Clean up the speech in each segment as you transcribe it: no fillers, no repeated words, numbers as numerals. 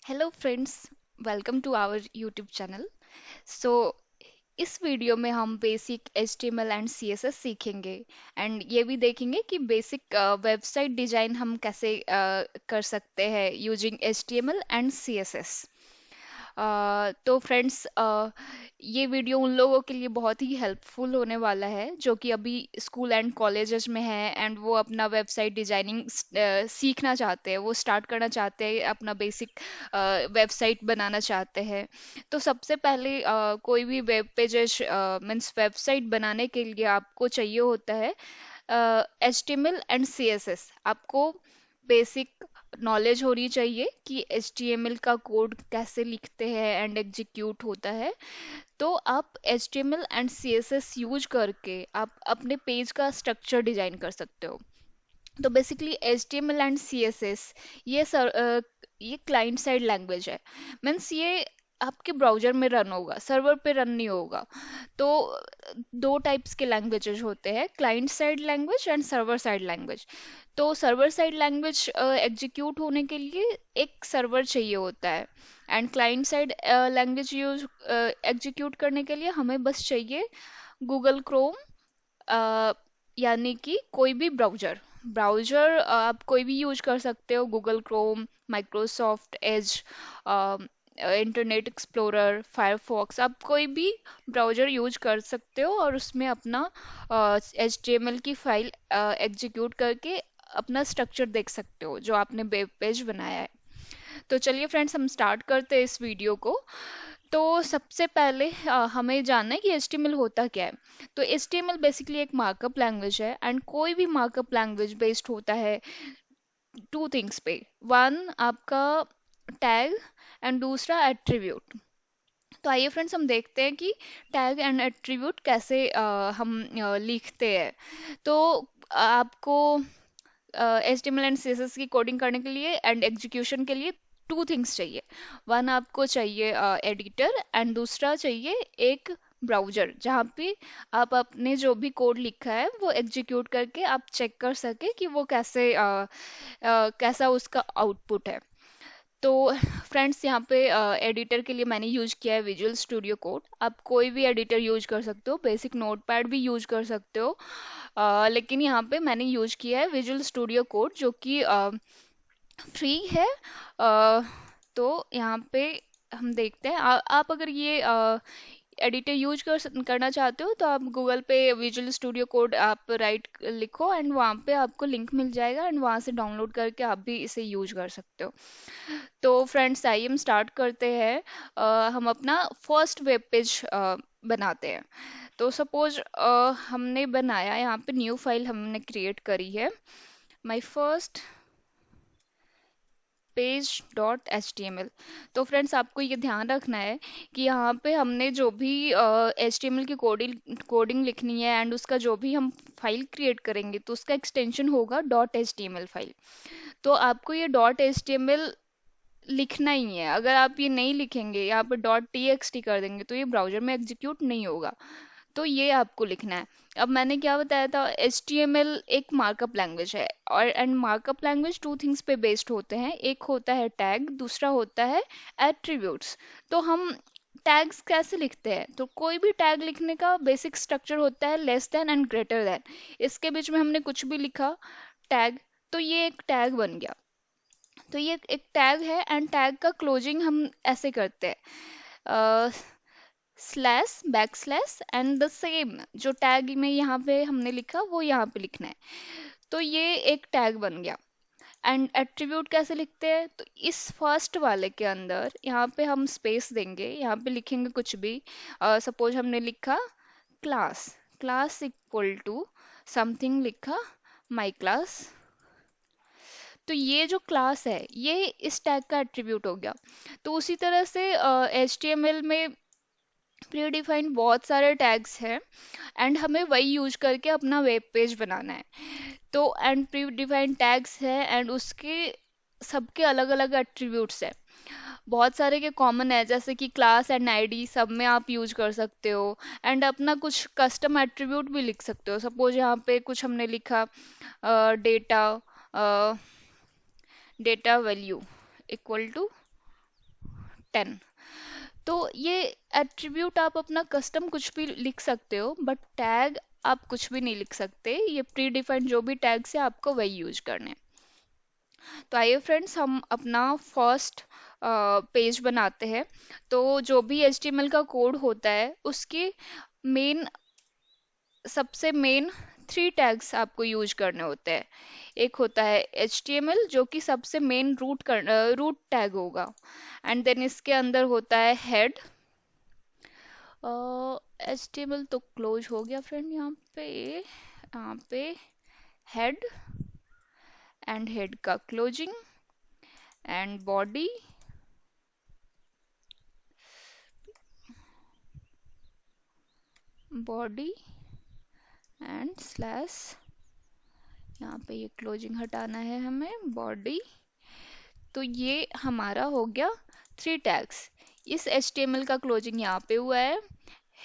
Hello friends, welcome to our YouTube channel. So इस video में हम बेसिक HTML एंड CSS सीखेंगे and ये भी देखेंगे कि बेसिक वेबसाइट डिजाइन हम कैसे कर सकते हैं यूजिंग HTML एंड CSS। तो फ्रेंड्स, ये वीडियो उन लोगों के लिए बहुत ही हेल्पफुल होने वाला है जो कि अभी स्कूल एंड कॉलेजेस में हैं एंड वो अपना वेबसाइट डिजाइनिंग सीखना चाहते हैं, वो स्टार्ट करना चाहते हैं, अपना बेसिक वेबसाइट बनाना चाहते हैं। तो सबसे पहले कोई भी वेब पेजेस मीन्स वेबसाइट बनाने के लिए आपको चाहिए होता है HTML एंड CSS। आपको बेसिक नॉलेज होनी चाहिए कि HTML का कोड कैसे लिखते हैं एंड एग्जीक्यूट होता है। तो आप HTML एंड CSS यूज करके आप अपने पेज का स्ट्रक्चर डिजाइन कर सकते हो। तो बेसिकली HTML एंड CSS ये क्लाइंट साइड लैंग्वेज है। मीन्स ये आपके ब्राउजर में रन होगा, सर्वर पे रन नहीं होगा। तो दो टाइप्स के लैंग्वेजेस होते हैं, client side language and server side language. तो सर्वर साइड लैंग्वेज एग्जीक्यूट होने के लिए एक सर्वर चाहिए होता है and client side language use execute करने के लिए हमें बस चाहिए गूगल क्रोम, यानी कि कोई भी ब्राउज़र ब्राउज़र आप कोई भी यूज कर सकते हो, Google Chrome, Microsoft Edge, internet explorer, Firefox, आप कोई भी ब्राउज़र यूज कर सकते हो और उसमें अपना HTML की फाइल एग्जीक्यूट करके अपना स्ट्रक्चर देख सकते हो जो आपने वेब पेज बनाया है। तो चलिए फ्रेंड्स, हम स्टार्ट करते हैं इस वीडियो को। तो सबसे पहले हमें जानना है कि HTML होता क्या है। तो HTML बेसिकली एक मार्कअप लैंग्वेज है एंड कोई भी मार्कअप लैंग्वेज बेस्ड होता है टू थिंग्स पे। वन आपका टैग एंड दूसरा एट्रीब्यूट। तो आइए फ्रेंड्स, हम देखते हैं कि टैग एंड एट्रीब्यूट कैसे हम लिखते हैं। तो आपको HTML एंड CSS की कोडिंग करने के लिए एंड एग्जीक्यूशन के लिए टू थिंग्स चाहिए। वन आपको चाहिए एडिटर एंड दूसरा चाहिए एक ब्राउज़र जहाँ पे आप अपने जो भी कोड लिखा है वो एग्जीक्यूट करके आप चेक कर सके कि वो कैसा उसका आउटपुट है। तो फ्रेंड्स, यहाँ पे एडिटर के लिए मैंने यूज किया है विजुअल स्टूडियो कोड। आप कोई भी एडिटर यूज कर सकते हो, बेसिक नोटपैड भी यूज कर सकते हो, लेकिन यहाँ पे मैंने यूज किया है विजुअल स्टूडियो कोड जो कि फ्री है। तो यहाँ पे हम देखते हैं, आप अगर ये एडिटर यूज करना चाहते हो तो आप गूगल पे विजुअल स्टूडियो कोड आप राइट लिखो एंड वहाँ पे आपको लिंक मिल जाएगा एंड वहाँ से डाउनलोड करके आप भी इसे यूज कर सकते हो। तो फ्रेंड्स, आइए हम स्टार्ट करते हैं। हम अपना फर्स्ट वेब पेज बनाते हैं। तो सपोज हमने बनाया, यहाँ पे न्यू फाइल हमने क्रिएट करी है, my first page dot HTML। तो फ्रेंड्स, आपको ये ध्यान रखना है कि यहाँ पे हमने जो भी HTML की कोडिंग लिखनी है एंड उसका जो भी हम फाइल क्रिएट करेंगे तो उसका एक्सटेंशन होगा डॉट HTML फाइल। तो आपको ये डॉट HTML लिखना ही है। अगर आप ये नहीं लिखेंगे, यहाँ पे डॉट TXT कर देंगे तो ये ब्राउजर में एग्जीक्यूट नहीं होगा। तो ये आपको लिखना है। अब मैंने क्या बताया था, HTML एक मार्कअप लैंग्वेज है और and markup language two things पे बेस्ड होते हैं। एक होता है टैग, दूसरा होता है एट्रीब्यूट्स। तो हम टैग्स कैसे लिखते हैं, तो कोई भी टैग लिखने का बेसिक स्ट्रक्चर होता है less than and greater than. इसके बीच में हमने कुछ भी लिखा टैग, तो ये एक टैग बन गया। तो ये एक टैग है एंड टैग का क्लोजिंग हम ऐसे करते हैं, slash back slash and the same जो टैग में यहाँ पे हमने लिखा वो यहाँ पे लिखना है। तो ये एक टैग बन गया। एंड एट्रीब्यूट कैसे लिखते हैं, तो इस फर्स्ट वाले के अंदर यहाँ पे हम स्पेस देंगे, यहाँ पे लिखेंगे कुछ भी। सपोज हमने लिखा class, class equal to something लिखा, माई क्लास। तो ये जो क्लास है ये इस टैग का एट्रीब्यूट हो गया। तो उसी तरह से HTML में प्री डिफाइंड बहुत सारे टैग्स हैं एंड हमें वही यूज करके अपना वेब पेज बनाना है। तो एंड प्री डिफाइंड टैग्स है एंड उसके सबके अलग अलग एट्रीब्यूट्स हैं। बहुत सारे के कॉमन है जैसे कि क्लास एंड ID, सब में आप यूज कर सकते हो एंड अपना कुछ कस्टम एट्रीब्यूट भी लिख सकते हो। सपोज यहाँ पे कुछ हमने लिखा data data value equal to 10। तो ये एट्रीब्यूट आप अपना कस्टम कुछ भी लिख सकते हो, बट टैग आप कुछ भी नहीं लिख सकते। ये प्री डिफाइंड जो भी टैग्स है आपको वही यूज करने हैं। तो आइए फ्रेंड्स, हम अपना फर्स्ट पेज बनाते हैं। तो जो भी HTML का कोड होता है उसके मेन सबसे मेन 3 टैग्स आपको यूज करने होते हैं। एक होता है HTML जो कि सबसे मेन रूट टैग होगा। एंड देन इसके अंदर होता है हेड। HTML तो क्लोज हो गया फ्रेंड, यहाँ पे हेड एंड हेड का closing and body. Body and slash, यहाँ पे ये क्लोजिंग हटाना है हमें, बॉडी। तो ये हमारा हो गया 3 टैग्स। इस HTML का क्लोजिंग यहाँ पे हुआ है,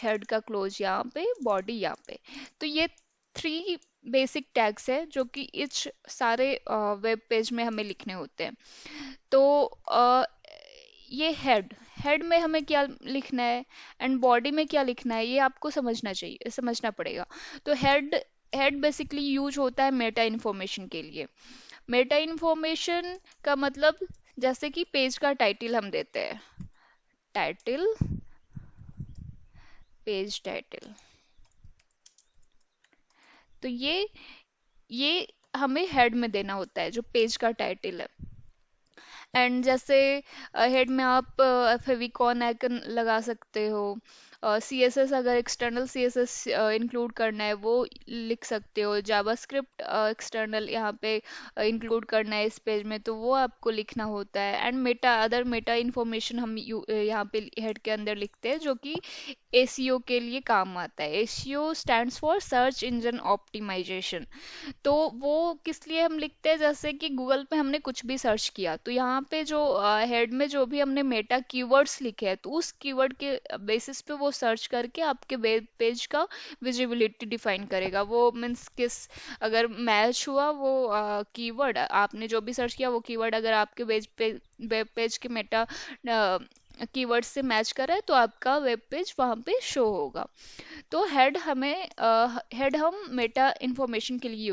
हेड का क्लोज यहाँ पे, बॉडी यहाँ पे। तो ये 3 बेसिक टैग्स है जो कि इस सारे वेब पेज में हमें लिखने होते हैं। तो ये हेड में हमें क्या लिखना है एंड बॉडी में क्या लिखना है, ये आपको समझना पड़ेगा। तो हेड बेसिकली यूज होता है मेटा इन्फॉर्मेशन के लिए। मेटा इन्फॉर्मेशन का मतलब, जैसे कि पेज का टाइटल हम देते हैं, टाइटल, पेज टाइटल। तो ये हमें हेड में देना होता है, जो पेज का टाइटल है। एंड जैसे हेड में आप फेविकॉन आइकन लगा सकते हो। CSS, अगर एक्सटर्नल CSS इंक्लूड करना है वो लिख सकते हो। जावास्क्रिप्ट एक्सटर्नल यहाँ पे इंक्लूड करना है इस पेज में, तो वो आपको लिखना होता है। एंड अदर मेटा इंफॉर्मेशन हम यहाँ पे हेड के अंदर लिखते हैं, जो कि ACO के लिए काम आता है। ACO stands for search engine optimisation. तो वो किस लिए हम लिखते हैं, जैसे कि गूगल पे हमने कुछ भी सर्च किया तो यहाँ पे जो हेड में जो भी हमने मेटा कीवर्ड्स लिखे हैं, तो उस कीवर्ड के बेसिस पे वो सर्च करके आपके वेब पेज का विजिबिलिटी डिफाइन करेगा। वो मीन्स अगर मैच हुआ वो कीवर्ड, आपने जो भी सर्च किया वो कीवर्ड अगर आपके वेब पेज के मेटा कीवर्ड से मैच कर रहा है, तो आपका वेब पेज वहाँ पे शो होगा। तो हेड हम मेटा इंफॉर्मेशन के लिए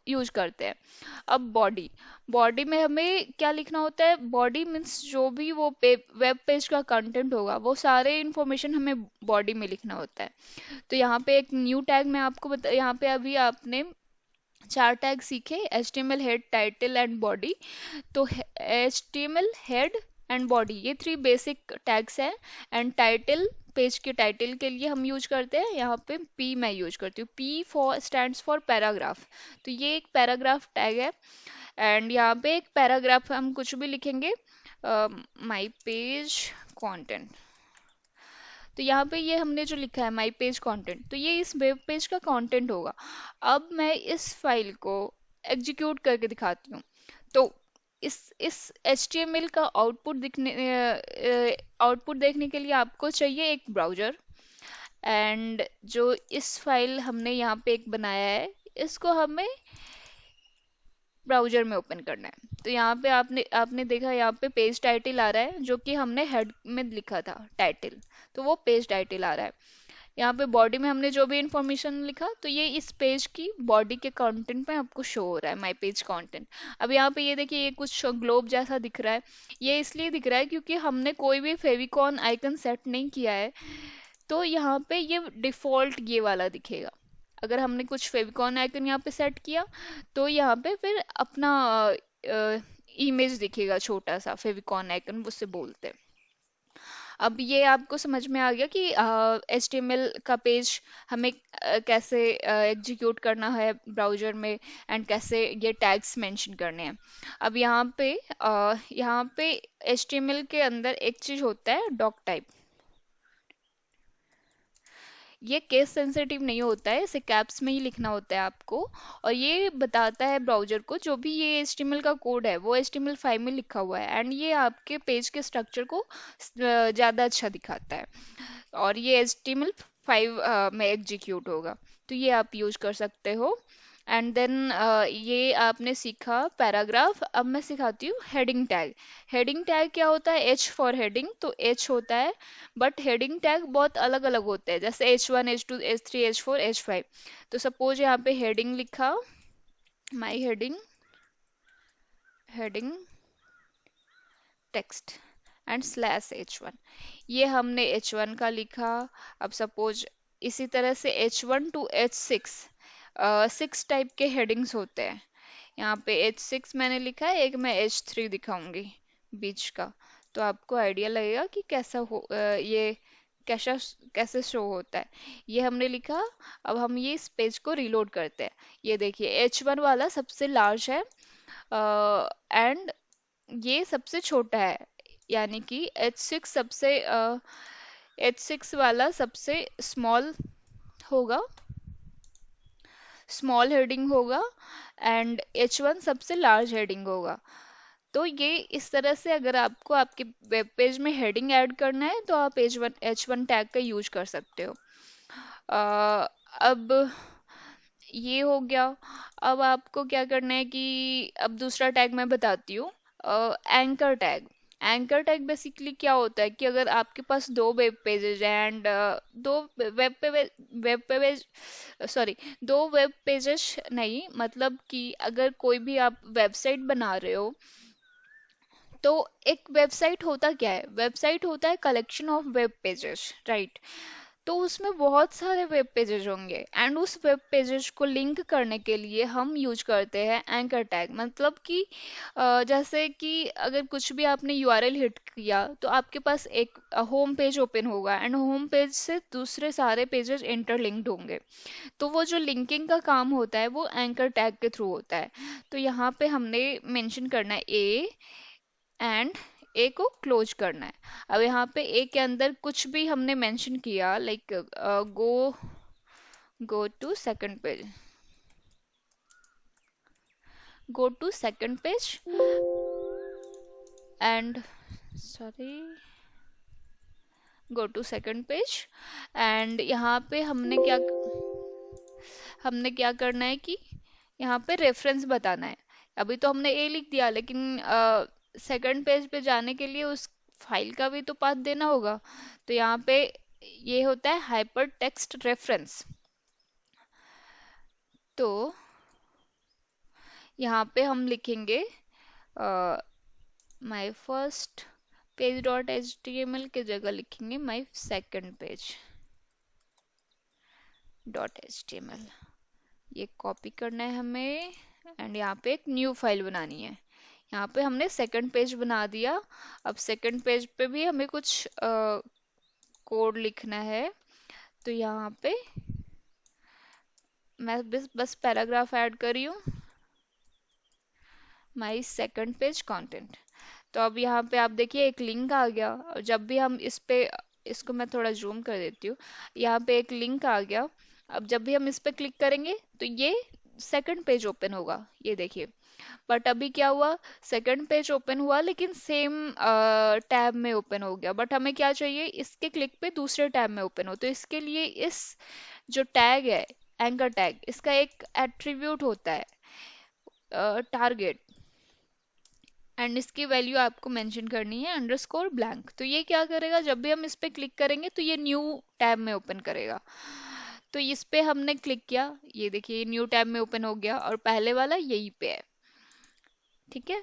यूज करते हैं। अब बॉडी में हमें क्या लिखना होता है, बॉडी मीन्स जो भी वो वेब पेज का कंटेंट होगा वो सारे इंफॉर्मेशन हमें बॉडी में लिखना होता है। तो यहाँ पे एक न्यू टैग मैं आपको यहाँ पे अभी आपने 4 टैग सीखे, HTML, head, title and body. तो HTML, हेड एंड बॉडी, ये 3 बेसिक टैग्स हैं। एंड टाइटल, पेज के टाइटल के लिए हम यूज करते हैं, यहाँ पे P मैं यूज करती हूँ। P for stands for paragraph. तो ये एक पैराग्राफ टैग है। एंड यहाँ पे एक पैराग्राफ हम कुछ भी लिखेंगे, माई पेज कंटेंट। तो यहाँ पे ये हमने जो लिखा है माई पेज कंटेंट, तो ये इस वेब पेज का कंटेंट होगा। अब मैं इस फाइल को एग्जीक्यूट करके दिखाती हूँ। तो इस HTML का आउटपुट देखने के लिए आपको चाहिए एक ब्राउज़र। एंड जो इस फाइल हमने यहाँ पे एक बनाया है, इसको हमें ब्राउज़र में ओपन करना है। तो यहाँ पे आपने आपने देखा, यहाँ पे पेज टाइटल आ रहा है जो कि हमने हेड में लिखा था टाइटल, तो वो पेज टाइटल आ रहा है। यहाँ पे बॉडी में हमने जो भी इंफॉर्मेशन लिखा, तो ये इस पेज की बॉडी के कंटेंट में आपको शो हो रहा है, माय पेज कंटेंट। अब यहाँ पे ये देखिए, ये कुछ ग्लोब जैसा दिख रहा है। ये इसलिए दिख रहा है क्योंकि हमने कोई भी फेविकॉन आइकन सेट नहीं किया है। तो यहाँ पे ये डिफॉल्ट ये वाला दिखेगा। अगर हमने कुछ फेविकॉन आइकन यहाँ पे सेट किया, तो यहाँ पे फिर अपना इमेज दिखेगा, छोटा सा फेविकॉन आइकन उससे बोलते हैं। अब ये आपको समझ में आ गया कि HTML का पेज हमें कैसे एग्जीक्यूट करना है ब्राउज़र में, एंड कैसे ये टैग्स मेंशन करने हैं। अब यहाँ पे HTML के अंदर एक चीज़ होता है, डॉक टाइप। ये केस सेंसिटिव नहीं होता है, इसे कैप्स में ही लिखना होता है आपको। और ये बताता है ब्राउज़र को जो भी ये HTML का कोड है वो HTML5 में लिखा हुआ है, एंड ये आपके पेज के स्ट्रक्चर को ज़्यादा अच्छा दिखाता है। और ये HTML5 में एग्जीक्यूट होगा। तो ये आप यूज कर सकते हो। एंड देन ये आपने सीखा पैराग्राफ। अब मैं सिखाती हूँ हेडिंग टैग। हेडिंग टैग क्या होता है? एच फॉर हेडिंग, तो एच होता है, बट हेडिंग टैग बहुत अलग अलग होते हैं, जैसे H1 H2 H3 H4 H5। तो सपोज यहाँ पे हेडिंग लिखा, my heading, heading text and slash H1, ये हमने H1 का लिखा। अब सपोज इसी तरह से H1 टू H6, 6 टाइप के हेडिंग्स होते हैं। यहाँ पे H6 मैंने लिखा है, एक मैं H3 दिखाऊंगी बीच का, तो आपको आइडिया लगेगा कि कैसा ये कैसा कैसे शो होता है। ये हमने लिखा। अब हम ये इस पेज को रीलोड करते हैं। ये देखिए H1 वाला सबसे लार्ज है, एंड ये सबसे छोटा है, यानी कि H6 वाला सबसे स्मॉल होगा, स्मॉल हेडिंग होगा, एंड H1 सबसे लार्ज हेडिंग होगा। तो ये इस तरह से अगर आपको आपके वेब पेज में हेडिंग ऐड करना है तो आप H1 टैग का यूज कर सकते हो। अब ये हो गया। अब आपको क्या करना है कि अब दूसरा टैग मैं बताती हूँ, anchor tag. Anchor tag basically क्या होता है कि अगर आपके पास दो वेब पेजेज हैं एंड दो वेब पे वेब पेज सॉरी दो वेब पेजेस नहीं, मतलब कि अगर कोई भी आप वेबसाइट बना रहे हो, तो एक वेबसाइट होता क्या है? वेबसाइट होता है collection of web pages, right? तो उसमें बहुत सारे वेब पेजेस होंगे, एंड उस वेब पेजेस को लिंक करने के लिए हम यूज करते हैं एंकर टैग। मतलब कि जैसे कि अगर कुछ भी आपने यूआरएल हिट किया तो आपके पास एक होम पेज ओपन होगा, एंड होम पेज से दूसरे सारे पेजेस इंटरलिंक्ड होंगे। तो वो जो लिंकिंग का काम होता है वो एंकर टैग के थ्रू होता है। तो यहाँ पे हमने मेंशन करना है ए, एंड ए को क्लोज करना है। अब यहाँ पे ए के अंदर कुछ भी हमने मेंशन किया, like go go to second page, go to second page, and sorry go to second page, and यहाँ पे हमने क्या करना है कि यहाँ पे रेफरेंस बताना है। अभी तो हमने ए लिख दिया, लेकिन सेकंड पेज पे जाने के लिए उस फाइल का भी तो पाथ देना होगा। तो यहाँ पे ये होता है हाइपर टेक्स्ट रेफरेंस। तो यहाँ पे हम लिखेंगे my first page dot H T M L की जगह लिखेंगे my second page dot H T M L. ये कॉपी करना है हमें, एंड यहाँ पे एक न्यू फाइल बनानी है। यहाँ पे हमने सेकंड पेज बना दिया। अब सेकंड पेज पे भी हमें कुछ कोड लिखना है। तो यहाँ पे मैं बस पैराग्राफ ऐड कर रही हूँ, माई सेकंड पेज कंटेंट। तो अब यहाँ पे आप देखिए एक लिंक आ गया, और जब भी हम इस पे, इसको मैं थोड़ा जूम कर देती हूँ, यहाँ पे एक लिंक आ गया। अब जब भी हम इस पे क्लिक करेंगे तो ये सेकंड पेज ओपन होगा, ये देखिए। बट अभी क्या हुआ, सेकंड पेज ओपन हुआ लेकिन सेम टैब में ओपन हो गया। बट हमें क्या चाहिए, इसके क्लिक पे दूसरे टैब में ओपन हो। तो इसके लिए इस जो टैग है, एंकर टैग, इसका एक एट्रीब्यूट होता है टारगेट, एंड इसकी वैल्यू आपको मेंशन करनी है अंडरस्कोर ब्लैंक। तो ये क्या करेगा, जब भी हम इस पे क्लिक करेंगे तो ये न्यू टैब में ओपन करेगा। तो इस पे हमने क्लिक किया, ये देखिए ये न्यू टैब में ओपन हो गया, और पहले वाला यहीं पे है। ठीक है।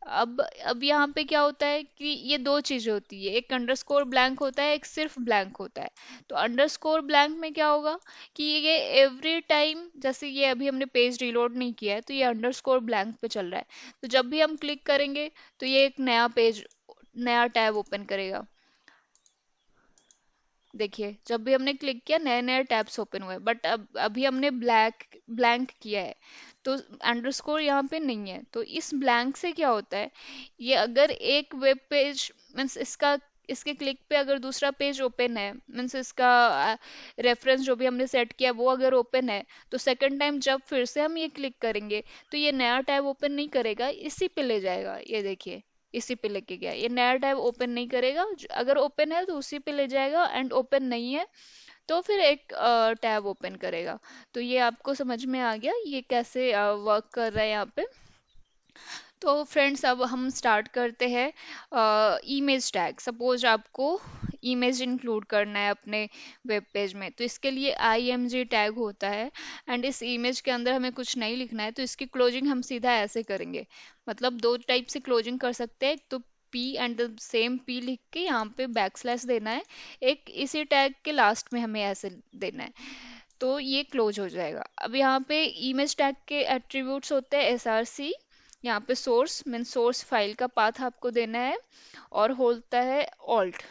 अब यहाँ पे क्या होता है कि ये दो चीजें होती है, एक अंडरस्कोर ब्लैंक होता है, एक सिर्फ ब्लैंक होता है। तो अंडरस्कोर ब्लैंक में क्या होगा कि ये एवरी टाइम, जैसे ये अभी हमने पेज रीलोड नहीं किया है तो ये अंडरस्कोर ब्लैंक पे चल रहा है। तो जब भी हम क्लिक करेंगे तो ये एक नया पेज, नया टैब ओपन करेगा। देखिए जब भी हमने क्लिक किया नए नए टैब्स ओपन हुए, बट अब अभी हमने ब्लैंक किया है, तो अंडरस्कोर यहाँ पे नहीं है। तो इस ब्लैंक से क्या होता है, ये अगर एक वेब पेज मीन्स इसका, इसके क्लिक पे अगर दूसरा पेज ओपन है, मीन्स इसका रेफरेंस जो भी हमने सेट किया वो अगर ओपन है, तो सेकंड टाइम जब फिर से हम ये क्लिक करेंगे तो ये नया टैब ओपन नहीं करेगा, इसी पे ले जाएगा। ये देखिए इसी पे लेके गया, ये नया टैब ओपन नहीं करेगा, अगर ओपन है तो उसी पे ले जाएगा, एंड ओपन नहीं है तो फिर एक टैब ओपन करेगा। तो ये आपको समझ में आ गया ये कैसे वर्क कर रहा है यहाँ पे। तो फ्रेंड्स अब हम स्टार्ट करते हैं इमेज टैग। सपोज आपको इमेज इंक्लूड करना है अपने वेब पेज में, तो इसके लिए IMG टैग होता है। एंड इस इमेज के अंदर हमें कुछ नहीं लिखना है, तो इसकी क्लोजिंग हम सीधा ऐसे करेंगे। मतलब दो टाइप से क्लोजिंग कर सकते हैं, एक तो P and the same P लिख के यहाँ पे बैकस्लैश देना है, एक इसी टैग के लास्ट में हमें ऐसे देना है। तो ये क्लोज हो जाएगा। अब यहाँ पे इमेज टैग के एट्रीब्यूट्स होते हैं SRC। यहाँ पे सोर्स मीन सोर्स फाइल का पाथ आपको देना है। और होता है ऑल्ट।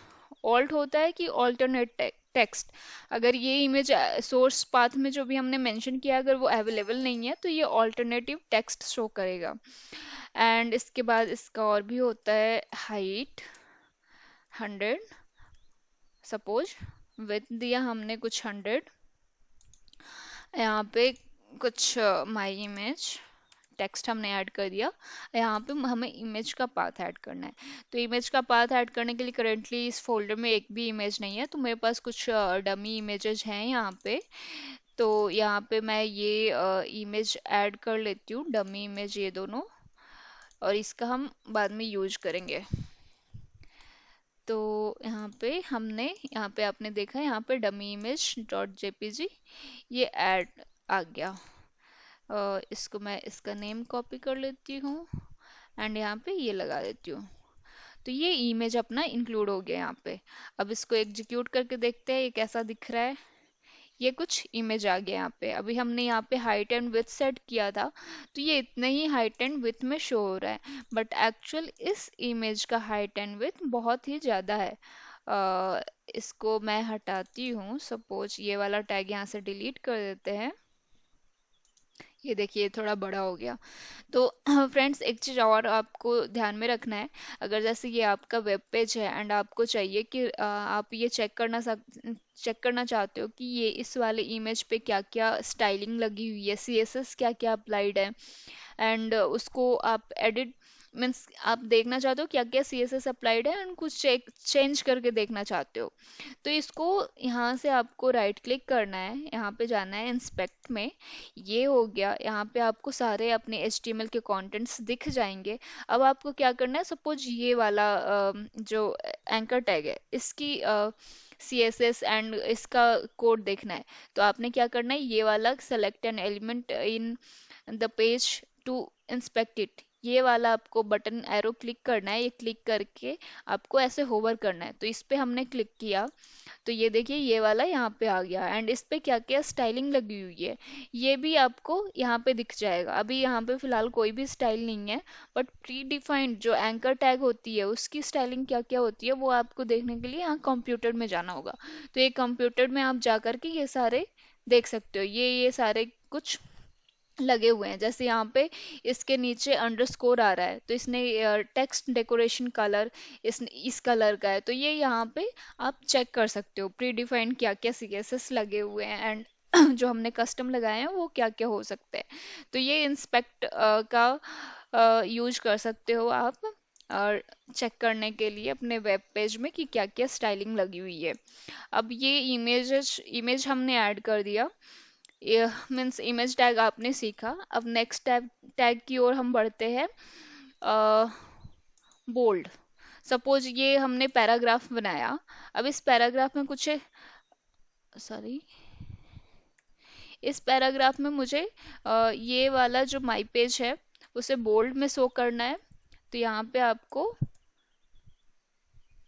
ऑल्ट होता है कि ऑल्टरनेट टेक्स्ट। अगर ये इमेज सोर्स पाथ में जो भी हमने मेंशन किया अगर वो अवेलेबल नहीं है तो ये ऑल्टरनेटिव टेक्स्ट शो करेगा। एंड इसके बाद इसका और भी होता है हाइट 100। सपोज विथ दिया हमने कुछ 100। यहाँ पे कुछ माई इमेज टेक्स्ट हमने ऐड कर दिया। यहाँ पे हमें इमेज का पाथ ऐड करना है। तो इमेज का पाथ ऐड करने के लिए करेंटली इस फोल्डर में एक भी इमेज नहीं है, तो मेरे पास कुछ डमी इमेजेस हैं यहाँ पे। तो यहाँ पे मैं ये इमेज ऐड कर लेती हूँ, डमी इमेज ये दोनों। और इसका हम बाद में यूज करेंगे। तो यहाँ पे हमने यहाँ पे आपने देखा यहाँ पे डमी इमेज डॉट जेपीजी ये ऐड आ गया। इसको मैं इसका नेम कॉपी कर लेती हूँ एंड यहाँ पे ये लगा देती हूँ। तो ये इमेज अपना इंक्लूड हो गया यहाँ पे। अब इसको एग्जीक्यूट करके देखते हैं ये कैसा दिख रहा है। ये कुछ इमेज आ गया यहाँ पे। अभी हमने यहाँ पे हाइट एंड विड्थ सेट किया था, तो ये इतने ही हाइट एंड विड्थ में शो हो रहा है। बट एक्चुअल इस इमेज का हाइट एंड विड्थ बहुत ही ज़्यादा है। इसको मैं हटाती हूँ। सपोज ये वाला टैग यहाँ से डिलीट कर देते हैं। ये देखिए थोड़ा बड़ा हो गया। तो फ्रेंड्स एक चीज़ और आपको ध्यान में रखना है। अगर जैसे ये आपका वेब पेज है एंड आपको चाहिए कि आप ये चेक करना चाहते हो कि ये इस वाले इमेज पे क्या क्या स्टाइलिंग लगी हुई है, CSS क्या क्या अप्लाइड है। एंड उसको आप एडिट मीन्स आप देखना चाहते हो क्या क्या CSS अप्लाइड है एंड कुछ चेंज करके देखना चाहते हो। तो इसको यहाँ से आपको राइट क्लिक करना है, यहाँ पे जाना है इंस्पेक्ट में। ये हो गया। यहाँ पे आपको सारे अपने HTML के कंटेंट्स दिख जाएंगे। अब आपको क्या करना है, सपोज ये वाला जो एंकर टैग है इसकी CSS एंड इसका कोड देखना है। तो आपने क्या करना है, ये वाला select an element in the page to inspect it, ये वाला आपको बटन एरो क्लिक करना है। ये क्लिक करके आपको ऐसे होवर करना है। तो इस पे हमने क्लिक किया तो ये देखिए ये वाला यहाँ पे आ गया एंड इस पे क्या क्या स्टाइलिंग लगी हुई है ये भी आपको यहाँ पे दिख जाएगा। अभी यहाँ पे फिलहाल कोई भी स्टाइल नहीं है, बट प्री डिफाइंड जो एंकर टैग होती है उसकी स्टाइलिंग क्या क्या होती है वो आपको देखने के लिए यहाँ कंप्यूटर में जाना होगा। तो ये कंप्यूटर में आप जा करके ये सारे देख सकते हो। ये सारे कुछ लगे हुए हैं। जैसे यहाँ पे इसके नीचे अंडरस्कोर आ रहा है तो इसने टेक्स्ट डेकोरेशन कलर इस कलर का है। तो ये यहाँ पे आप चेक कर सकते हो प्री डिफाइंड क्या क्या CSS लगे हुए हैं एंड जो हमने कस्टम लगाए हैं वो क्या क्या हो सकते हैं। तो ये इंस्पेक्ट का यूज कर सकते हो आप और चेक करने के लिए अपने वेब पेज में कि क्या क्या स्टाइलिंग लगी हुई है। अब ये इमेज हमने ऐड कर दिया, मीन्स इमेज टैग आपने सीखा। अब नेक्स्ट टैग टैग की ओर हम बढ़ते हैं। बोल्ड। सपोज ये हमने पैराग्राफ बनाया। अब इस पैराग्राफ में कुछ सॉरी इस पैराग्राफ में मुझे ये वाला जो माई पेज है उसे बोल्ड में शो करना है। तो यहाँ पे आपको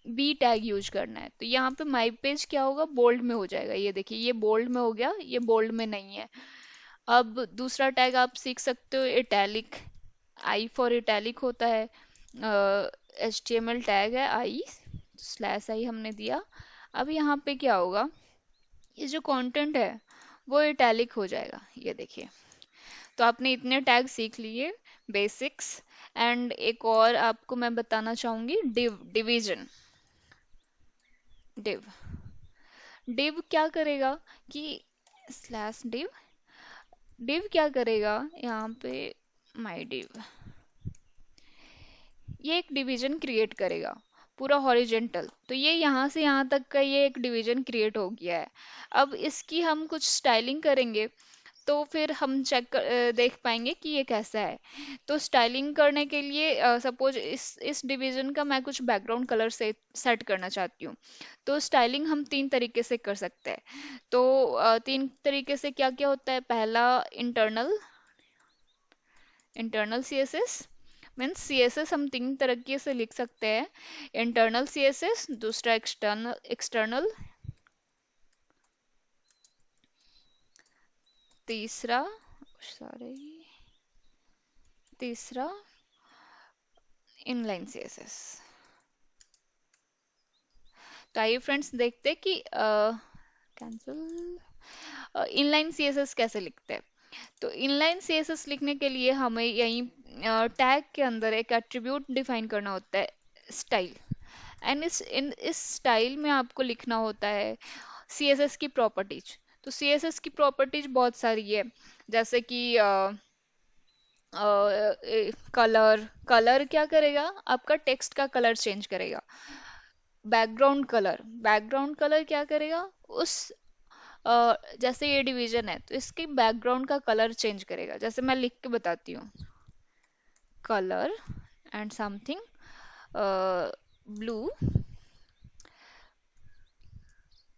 बी टैग यूज करना है। तो यहाँ पे माई पेज क्या होगा, बोल्ड में हो जाएगा। ये देखिए ये बोल्ड में हो गया, ये बोल्ड में नहीं है। अब दूसरा टैग आप सीख सकते हो इटैलिक। आई फॉर इटैलिक होता है। HTML टैग है आई, स्लैश आई हमने दिया। अब यहाँ पे क्या होगा, ये जो कंटेंट है वो इटैलिक हो जाएगा। ये देखिए। तो आपने इतने टैग सीख लिए बेसिक्स। एंड एक और आपको मैं बताना चाहूंगी, डिवीजन। डिव डिव क्या करेगा कि स्लैश डिव डिव क्या करेगा यहाँ पे, माई डिव ये एक डिवीजन क्रिएट करेगा। पूरा हॉरिजेंटल। तो ये यहाँ से यहाँ तक का ये एक डिवीजन क्रिएट हो गया है। अब इसकी हम कुछ स्टाइलिंग करेंगे तो फिर हम देख पाएंगे कि ये कैसा है। तो स्टाइलिंग करने के लिए सपोज इस डिवीजन का मैं कुछ बैकग्राउंड कलर से सेट करना चाहती हूँ। तो स्टाइलिंग हम तीन तरीके से कर सकते हैं। तो तीन तरीके से क्या क्या होता है। पहला, internal internal CSS. Means CSS हम तीन तरीके से लिख सकते हैं। इंटरनल सीएसएस, दूसरा एक्सटर्नल एक्सटर्नल, तीसरा सॉरी तीसरा इनलाइन सीएसएस। तो आइए फ्रेंड्स देखते हैं कि कैंसिल इनलाइन सीएसएस कैसे लिखते हैं। तो इनलाइन सीएसएस लिखने के लिए हमें यहीं टैग के अंदर एक एट्रीब्यूट डिफाइन करना होता है, स्टाइल। एंड इस स्टाइल में आपको लिखना होता है सीएसएस की प्रॉपर्टीज। तो सीएसएस की प्रॉपर्टीज बहुत सारी है, जैसे कि कलर। कलर क्या करेगा, आपका टेक्स्ट का कलर चेंज करेगा। बैकग्राउंड कलर क्या करेगा, उस जैसे ये डिवीजन है तो इसकी बैकग्राउंड का कलर चेंज करेगा। जैसे मैं लिख के बताती हूँ, colour and something blue,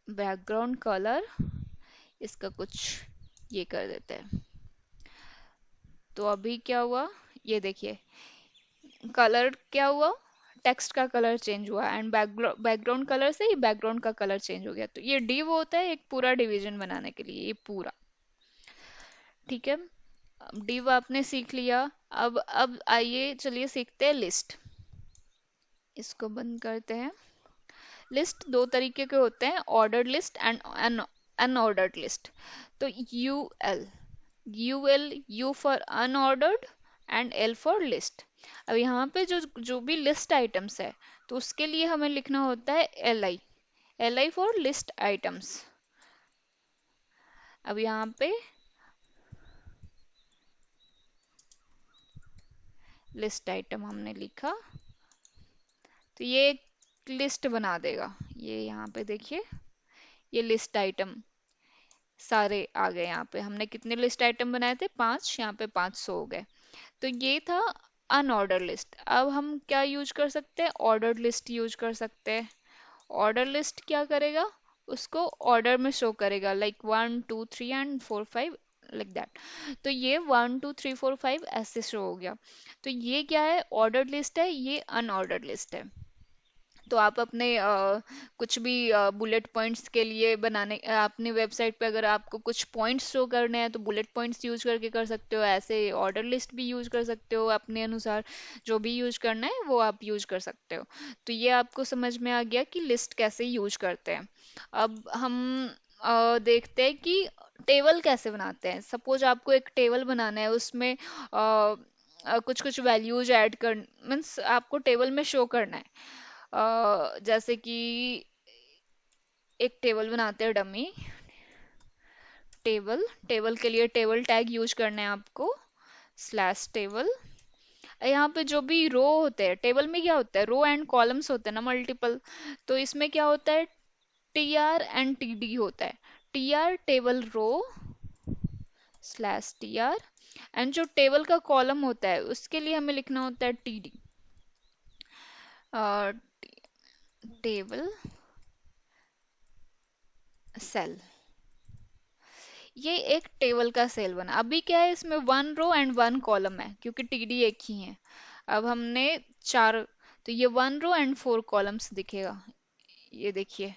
background colour इसका कुछ ये कर देते हैं। तो अभी क्या हुआ, ये देखिए, कलर क्या हुआ, टेक्स्ट का कलर चेंज हुआ एंड बैकग्राउंड कलर से ही बैकग्राउंड का कलर चेंज हो गया। तो ये डिव होता है एक पूरा डिवीजन बनाने के लिए, ये पूरा। ठीक है, डिव आपने सीख लिया। अब आइए चलिए सीखते हैं लिस्ट। इसको बंद करते हैं। लिस्ट दो तरीके के होते हैं, ordered list and unordered list. तो UL, U for unordered and L for list. अब यहाँ पे जो जो भी लिस्ट आइटम्स है तो उसके लिए हमें लिखना होता है L I for list items. अब यहाँ पे लिस्ट आइटम हमने लिखा तो ये एक लिस्ट बना देगा। ये यहाँ पे देखिए, ये लिस्ट आइटम सारे आ गए। यहाँ पे हमने कितने लिस्ट आइटम बनाए थे, 5, यहाँ पे 500 हो गए। तो ये था अनऑर्डर लिस्ट। अब हम क्या यूज कर सकते हैं, ऑर्डर्ड लिस्ट यूज कर सकते हैं। ऑर्डर लिस्ट क्या करेगा, उसको ऑर्डर में शो करेगा, लाइक 1 2 3 एंड 4 5, लाइक दैट। तो ये 1 2 3 4 5 ऐसे शो हो गया। तो ये क्या है, ऑर्डर्ड लिस्ट है, ये अनऑर्डर्ड लिस्ट है। तो आप अपने कुछ भी बुलेट पॉइंट्स के लिए बनाने, अपनी वेबसाइट पे अगर आपको कुछ पॉइंट्स शो करने हैं तो बुलेट पॉइंट्स यूज करके कर सकते हो। ऐसे ऑर्डर लिस्ट भी यूज कर सकते हो अपने अनुसार, जो भी यूज करना है वो आप यूज कर सकते हो। तो ये आपको समझ में आ गया कि लिस्ट कैसे यूज करते हैं। अब हम देखते हैं कि टेबल कैसे बनाते हैं। सपोज आपको एक टेबल बनाना है, उसमें कुछ कुछ वैल्यूज ऐड कर, मीन्स आपको टेबल में शो करना है। जैसे कि एक टेबल बनाते हैं डमी टेबल। टेबल के लिए टेबल टैग यूज करना है आपको, स्लैश टेबल। यहाँ पे जो भी रो होते हैं, टेबल में क्या होता है, रो एंड कॉलम्स होते हैं ना, मल्टीपल। तो इसमें क्या होता है, T R and T D होता है। T R table row slash T R, and जो टेबल का कॉलम होता है उसके लिए हमें लिखना होता है टी डी, टेबल सेल। ये एक टेबल का सेल बना। अभी क्या है, इसमें 1 रो एंड 1 कॉलम है क्योंकि टीडी एक ही है। अब हमने चार, तो ये 1 रो एंड 4 कॉलम्स दिखेगा, ये देखिए।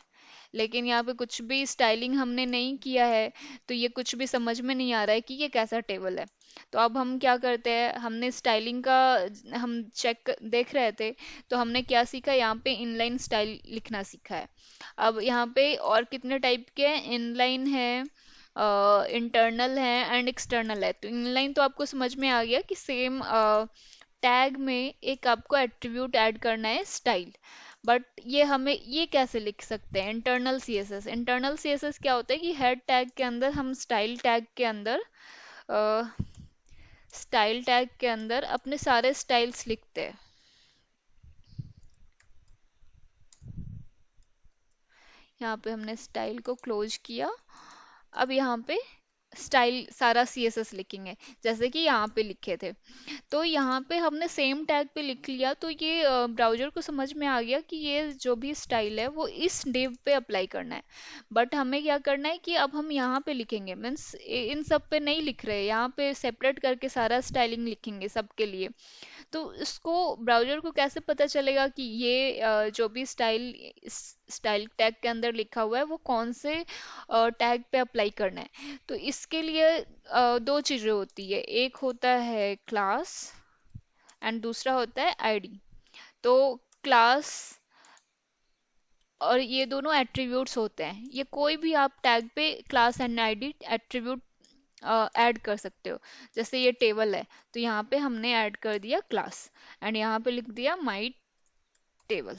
लेकिन यहाँ पे कुछ भी स्टाइलिंग हमने नहीं किया है, तो ये कुछ भी समझ में नहीं आ रहा है कि ये कैसा टेबल है। तो अब हम क्या करते हैं, हमने स्टाइलिंग का हम चेक देख रहे थे, तो हमने क्या सीखा, यहाँ पे इनलाइन स्टाइल लिखना सीखा है। अब यहाँ पे और कितने टाइप के हैं, इनलाइन है, इंटरनल है एंड एक्सटर्नल है। तो इनलाइन तो आपको समझ में आ गया कि सेम टैग में एक आपको एट्रीब्यूट ऐड करना है, स्टाइल। बट ये हमें ये कैसे लिख सकते हैं, इंटरनल सीएसएस। इंटरनल सीएसएस क्या होता है कि हेड टैग के अंदर हम स्टाइल टैग के अंदर अपने सारे स्टाइल्स लिखते हैं। यहाँ पे हमने स्टाइल को क्लोज किया। अब यहाँ पे स्टाइल सारा सीएसएस लिखेंगे जैसे कि यहाँ पे लिखे थे। तो यहाँ पे हमने सेम टैग पे लिख लिया, तो ये ब्राउज़र को समझ में आ गया कि ये जो भी स्टाइल है वो इस div पे अप्लाई करना है। बट हमें क्या करना है कि अब हम यहाँ पे लिखेंगे, मीन्स इन सब पे नहीं लिख रहे, यहाँ पे सेपरेट करके सारा स्टाइलिंग लिखेंगे सबके लिए। तो इसको ब्राउज़र को कैसे पता चलेगा कि ये जो भी स्टाइल टैग के अंदर लिखा हुआ है वो कौन से टैग पे अप्लाई करना है? तो इसके लिए दो चीज़ें होती है, एक होता है क्लास एंड दूसरा होता है आईडी। तो क्लास और ये दोनों एट्रीब्यूट्स होते हैं, ये कोई भी आप टैग पे class and ID attribute add कर सकते हो। जैसे ये टेबल है, तो यहाँ पे हमने ऐड कर दिया क्लास एंड यहाँ पे लिख दिया माई टेबल।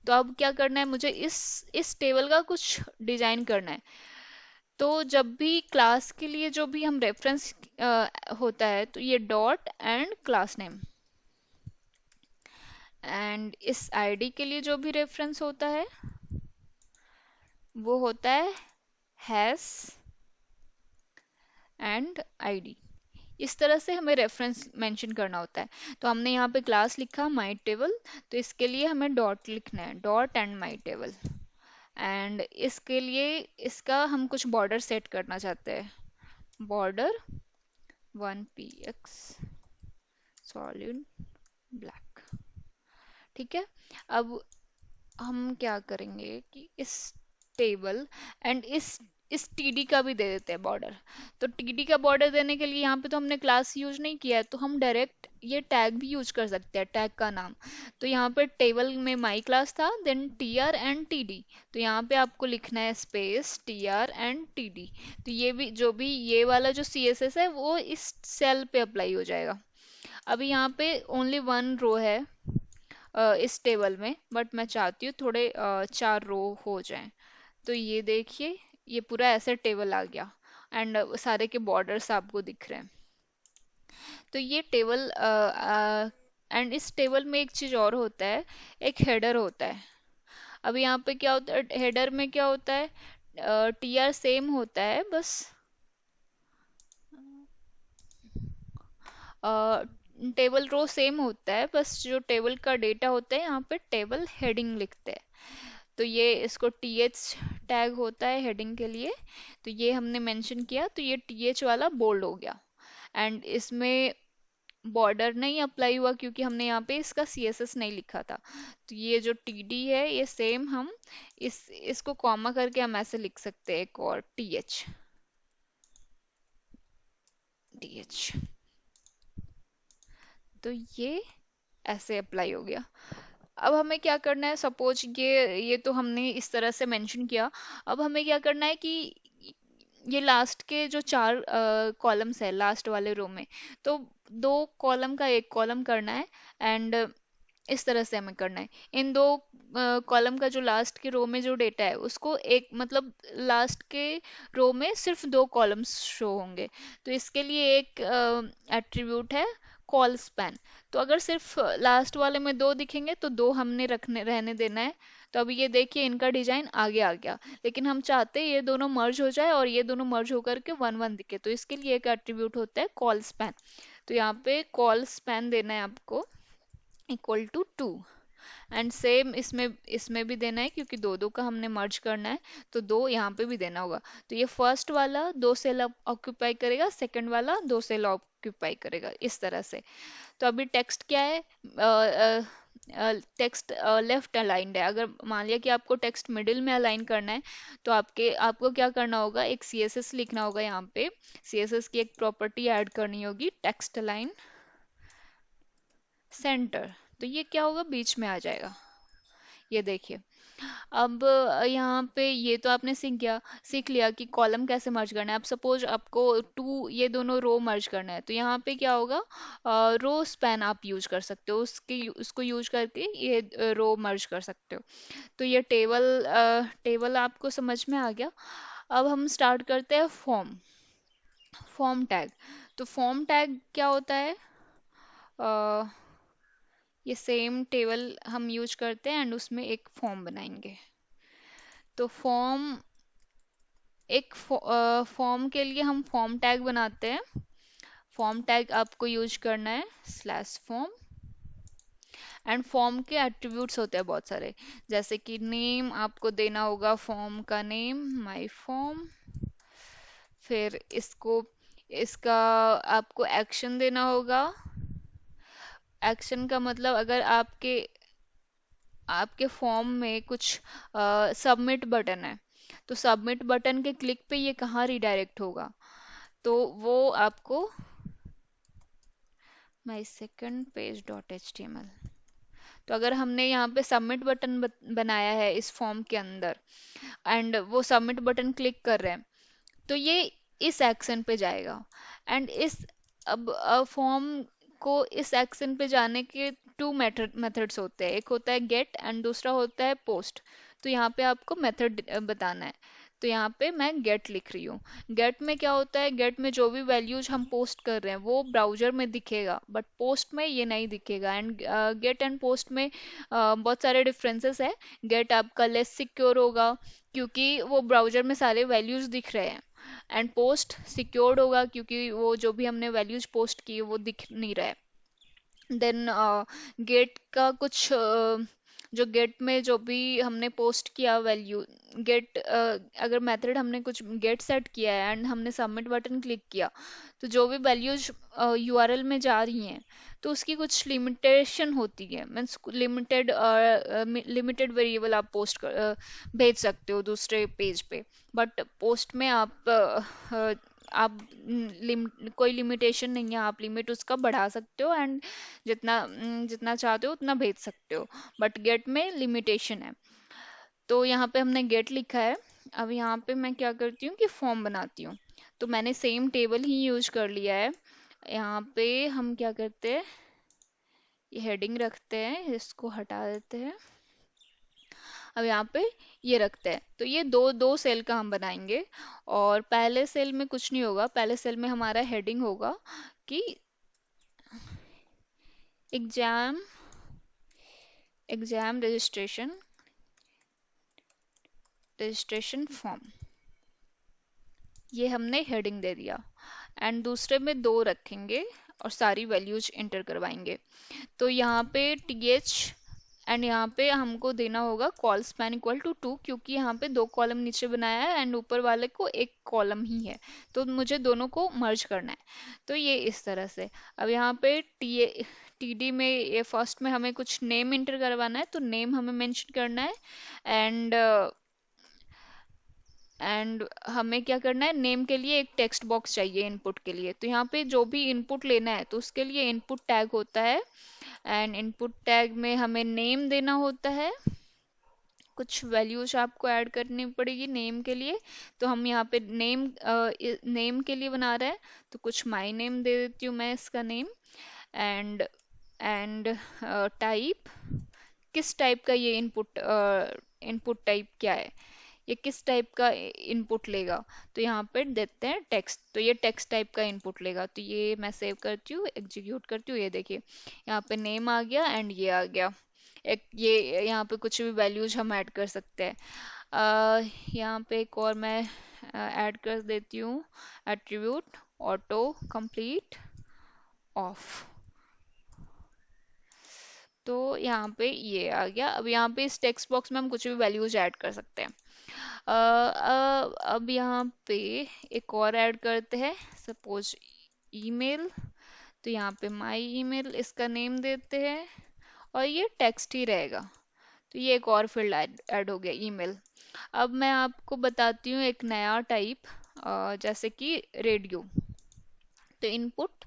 तो अब क्या करना है, मुझे इस टेबल का कुछ डिजाइन करना है। तो जब भी क्लास के लिए जो भी हम रेफरेंस होता है, तो ये dot and class name, and इस आईडी के लिए जो भी रेफरेंस होता है वो होता है हैश एंड आईडी। इस तरह से हमें रेफरेंस मेंशन करना होता है। तो हमने यहाँ पे क्लास लिखा माई टेबल, तो इसके लिए हमें डॉट लिखना है, dot and my table. And इसके लिए इसका हम कुछ बॉर्डर सेट करना चाहते हैं, बॉर्डर 1 px सॉलिड ब्लैक। ठीक है। अब हम क्या करेंगे कि इस टेबल एंड इस टीडी का भी दे देते हैं बॉर्डर। तो टीडी का बॉर्डर देने के लिए यहाँ पे तो हमने क्लास यूज नहीं किया है, तो हम डायरेक्ट ये टैग भी यूज कर सकते हैं, टैग का नाम। तो यहाँ पे टेबल में माई क्लास था, then T R and T D. तो यहाँ पे आपको लिखना है space T R and T D. तो ये भी जो भी ये वाला जो सी एस एस है वो इस सेल पे अप्लाई हो जाएगा। अभी यहाँ पे ओनली 1 रो है इस टेबल में, बट मैं चाहती हूँ थोड़े 4 रो हो जाएं। तो ये देखिए, ये पूरा ऐसे टेबल आ गया एंड सारे के बॉर्डर्स आपको दिख रहे हैं। तो ये टेबल एंड इस टेबल में एक चीज और होता है, एक हेडर होता है। अब यहाँ पे क्या होता है, हेडर में क्या होता है, टी आर सेम होता है, बस टेबल रो सेम होता है, बस जो टेबल का डेटा होता है यहाँ पे टेबल हेडिंग लिखते हैं। तो ये इसको टी एच टैग होता है हेडिंग के लिए। तो ये हमने मेंशन किया, तो ये टी एच वाला बोल्ड हो गया। एंड इसमें बॉर्डर नहीं अप्लाई हुआ क्योंकि हमने यहाँ पे इसका सी एस एस नहीं लिखा था। तो ये जो टी डी है ये सेम हम इसको कॉमा करके हम ऐसे लिख सकते हैं, एक और टी एच। तो ये ऐसे अप्लाई हो गया। अब हमें क्या करना है, सपोज ये तो हमने इस तरह से मेंशन किया। अब हमें क्या करना है कि ये लास्ट के जो 4 कॉलम्स है लास्ट वाले रो में, तो 2 कॉलम का एक कॉलम करना है। एंड इस तरह से हमें करना है, इन 2 कॉलम का जो लास्ट के रो में जो डेटा है उसको एक मतलब लास्ट के रो में सिर्फ 2 कॉलम्स शो होंगे। तो इसके लिए एक एट्रीब्यूट है कॉल स्पैन। तो अगर सिर्फ लास्ट वाले में 2 दिखेंगे तो 2 हमने रखने रहने देना है। तो अभी ये देखिए इनका डिजाइन आगे आ गया, लेकिन हम चाहते हैं ये दोनों मर्ज हो जाए और ये दोनों मर्ज होकर के 1 1 दिखे। तो इसके लिए एक एट्रीब्यूट होता है कॉल स्पैन। तो यहाँ पे कॉल स्पैन देना है आपको इक्वल टू 2। एंड सेम इसमें इसमें भी देना है क्योंकि 2 2 का हमने मर्ज करना है। तो 2 यहाँ पे भी देना होगा। तो ये फर्स्ट वाला 2 सेल ऑक्यूपाई करेगा, सेकंड वाला 2 सेल ऑक्यूपाई करेगा, इस तरह से। तो अभी टेक्स्ट क्या है, टेक्स्ट लेफ्ट अलाइंड है। अगर मान लिया कि आपको टेक्स्ट मिडिल में अलाइन करना है, तो आपको क्या करना होगा, एक सीएसएस लिखना होगा। यहाँ पे सीएसएस की एक प्रॉपर्टी ऐड करनी होगी, टेक्स्ट अलाइन सेंटर। तो ये क्या होगा, बीच में आ जाएगा। ये देखिए। अब यहाँ पे ये तो आपने सीख लिया कि कॉलम कैसे मर्ज करना है। अब सपोज आपको ये दोनों रो मर्ज करना है, तो यहाँ पे क्या होगा, रो स्पैन आप यूज कर सकते हो, उसको यूज करके ये रो मर्ज कर सकते हो। तो ये टेबल आपको समझ में आ गया। अब हम स्टार्ट करते हैं फॉर्म टैग। तो फॉर्म टैग क्या होता है, अ, ये सेम टेबल हम यूज करते हैं एंड उसमें एक फॉर्म बनाएंगे। तो फॉर्म एक फॉर्म के लिए हम फॉर्म टैग बनाते हैं। फॉर्म टैग आपको यूज करना है स्लैश फॉर्म। एंड फॉर्म के एट्रीब्यूट्स होते हैं बहुत सारे, जैसे कि नेम आपको देना होगा फॉर्म का नेम, माय फॉर्म। फिर इसका आपको एक्शन देना होगा। एक्शन का मतलब अगर आपके आपके फॉर्म में कुछ सबमिट बटन है, तो सबमिट बटन के क्लिक पे ये कहाँ रिडायरेक्ट होगा, तो वो आपको my second page dot H T M L. तो अगर हमने यहाँ पे सबमिट बटन बनाया है इस फॉर्म के अंदर, एंड वो सबमिट बटन क्लिक कर रहे हैं, तो ये इस एक्शन पे जाएगा। एंड इस अब फॉर्म को इस एक्शन पे जाने के टू मेथड्स होते हैं, एक होता है गेट एंड दूसरा होता है पोस्ट। तो यहाँ पे आपको मेथड बताना है। तो यहाँ पे मैं गेट लिख रही हूँ। गेट में क्या होता है, गेट में जो भी वैल्यूज हम पोस्ट कर रहे हैं वो ब्राउजर में दिखेगा, बट पोस्ट में ये नहीं दिखेगा। एंड गेट एंड पोस्ट में बहुत सारे डिफरेंसेस है। गेट आपका लेस सिक्योर होगा क्योंकि वो ब्राउजर में सारे वैल्यूज दिख रहे हैं। एंड पोस्ट सिक्योर्ड होगा क्योंकि वो जो भी हमने वैल्यूज पोस्ट की वो दिख नहीं रहा है। देन गेट का कुछ जो गेट में जो भी हमने पोस्ट किया वैल्यू, गेट अगर मेथड हमने कुछ गेट सेट किया है एंड हमने सबमिट बटन क्लिक किया, तो जो भी वैल्यूज यूआरएल में जा रही हैं, तो उसकी कुछ लिमिटेशन होती है। मीन्स लिमिटेड वेरिएबल आप भेज सकते हो दूसरे पेज पे। बट पोस्ट में आप कोई लिमिटेशन नहीं है, आप लिमिट उसका बढ़ा सकते हो एंड जितना चाहते हो उतना भेज सकते हो। बट गेट में लिमिटेशन है। तो यहाँ पे हमने गेट लिखा है। अब यहाँ पे मैं क्या करती हूँ कि फॉर्म बनाती हूँ। तो मैंने सेम टेबल ही यूज कर लिया है। यहाँ पे हम क्या करते हैं, ये हेडिंग रखते हैं, इसको हटा देते हैं। अब यहाँ पे ये रखते हैं। तो ये दो दो सेल का हम बनाएंगे। और पहले सेल में कुछ नहीं होगा, पहले सेल में हमारा हेडिंग होगा कि एग्जाम एग्जाम रजिस्ट्रेशन फॉर्म, ये हमने हेडिंग दे दिया। एंड दूसरे में दो रखेंगे और सारी वैल्यूज इंटर करवाएंगे। तो यहाँ पे टीएच एंड यहाँ पे हमको देना होगा कॉल स्पैन इक्वल टू 2, क्योंकि यहाँ पे दो कॉलम नीचे बनाया है एंड ऊपर वाले को एक कॉलम ही है, तो मुझे दोनों को मर्ज करना है। तो ये इस तरह से। अब यहाँ पे टीडी में ये फर्स्ट में हमें कुछ नेम इंटर करवाना है, तो नेम हमें मेंशन करना है। एंड हमें क्या करना है, नेम के लिए एक टेक्स्ट बॉक्स चाहिए इनपुट के लिए। तो यहाँ पे जो भी इनपुट लेना है तो उसके लिए इनपुट टैग होता है। एंड इनपुट टैग में हमें नेम देना होता है। कुछ वैल्यूज आपको ऐड करनी पड़ेगी नेम के लिए। तो हम यहाँ पे नेम के लिए बना रहे हैं, तो कुछ माई नेम दे देती हूँ मैं इसका नेम। एंड एंड टाइप, किस टाइप का ये इनपुट टाइप क्या है, ये किस टाइप का इनपुट लेगा। तो यहाँ पे देते हैं टेक्स्ट, तो ये टेक्स्ट टाइप का इनपुट लेगा। तो ये मैं सेव करती हूँ, एग्जीक्यूट करती हूँ। ये देखिए यहाँ पे नेम आ गया एंड ये आ गया। एक ये यहाँ पे कुछ भी वैल्यूज हम ऐड कर सकते हैं। यहाँ पे एक और मैं ऐड कर देती हूँ, एट्रीब्यूट ऑटो कंप्लीट ऑफ। तो यहाँ पे ये आ गया। अब यहाँ पे इस टेक्स्ट बॉक्स में हम कुछ भी वैल्यूज ऐड कर सकते हैं। अब यहाँ पे एक और ऐड करते हैं, सपोज ईमेल। तो यहाँ पे माई ईमेल इसका नेम देते हैं और ये टेक्स्ट ही रहेगा। तो ये एक और फील्ड ऐड हो गया, ईमेल। अब मैं आपको बताती हूँ एक नया टाइप, जैसे कि रेडियो। तो इनपुट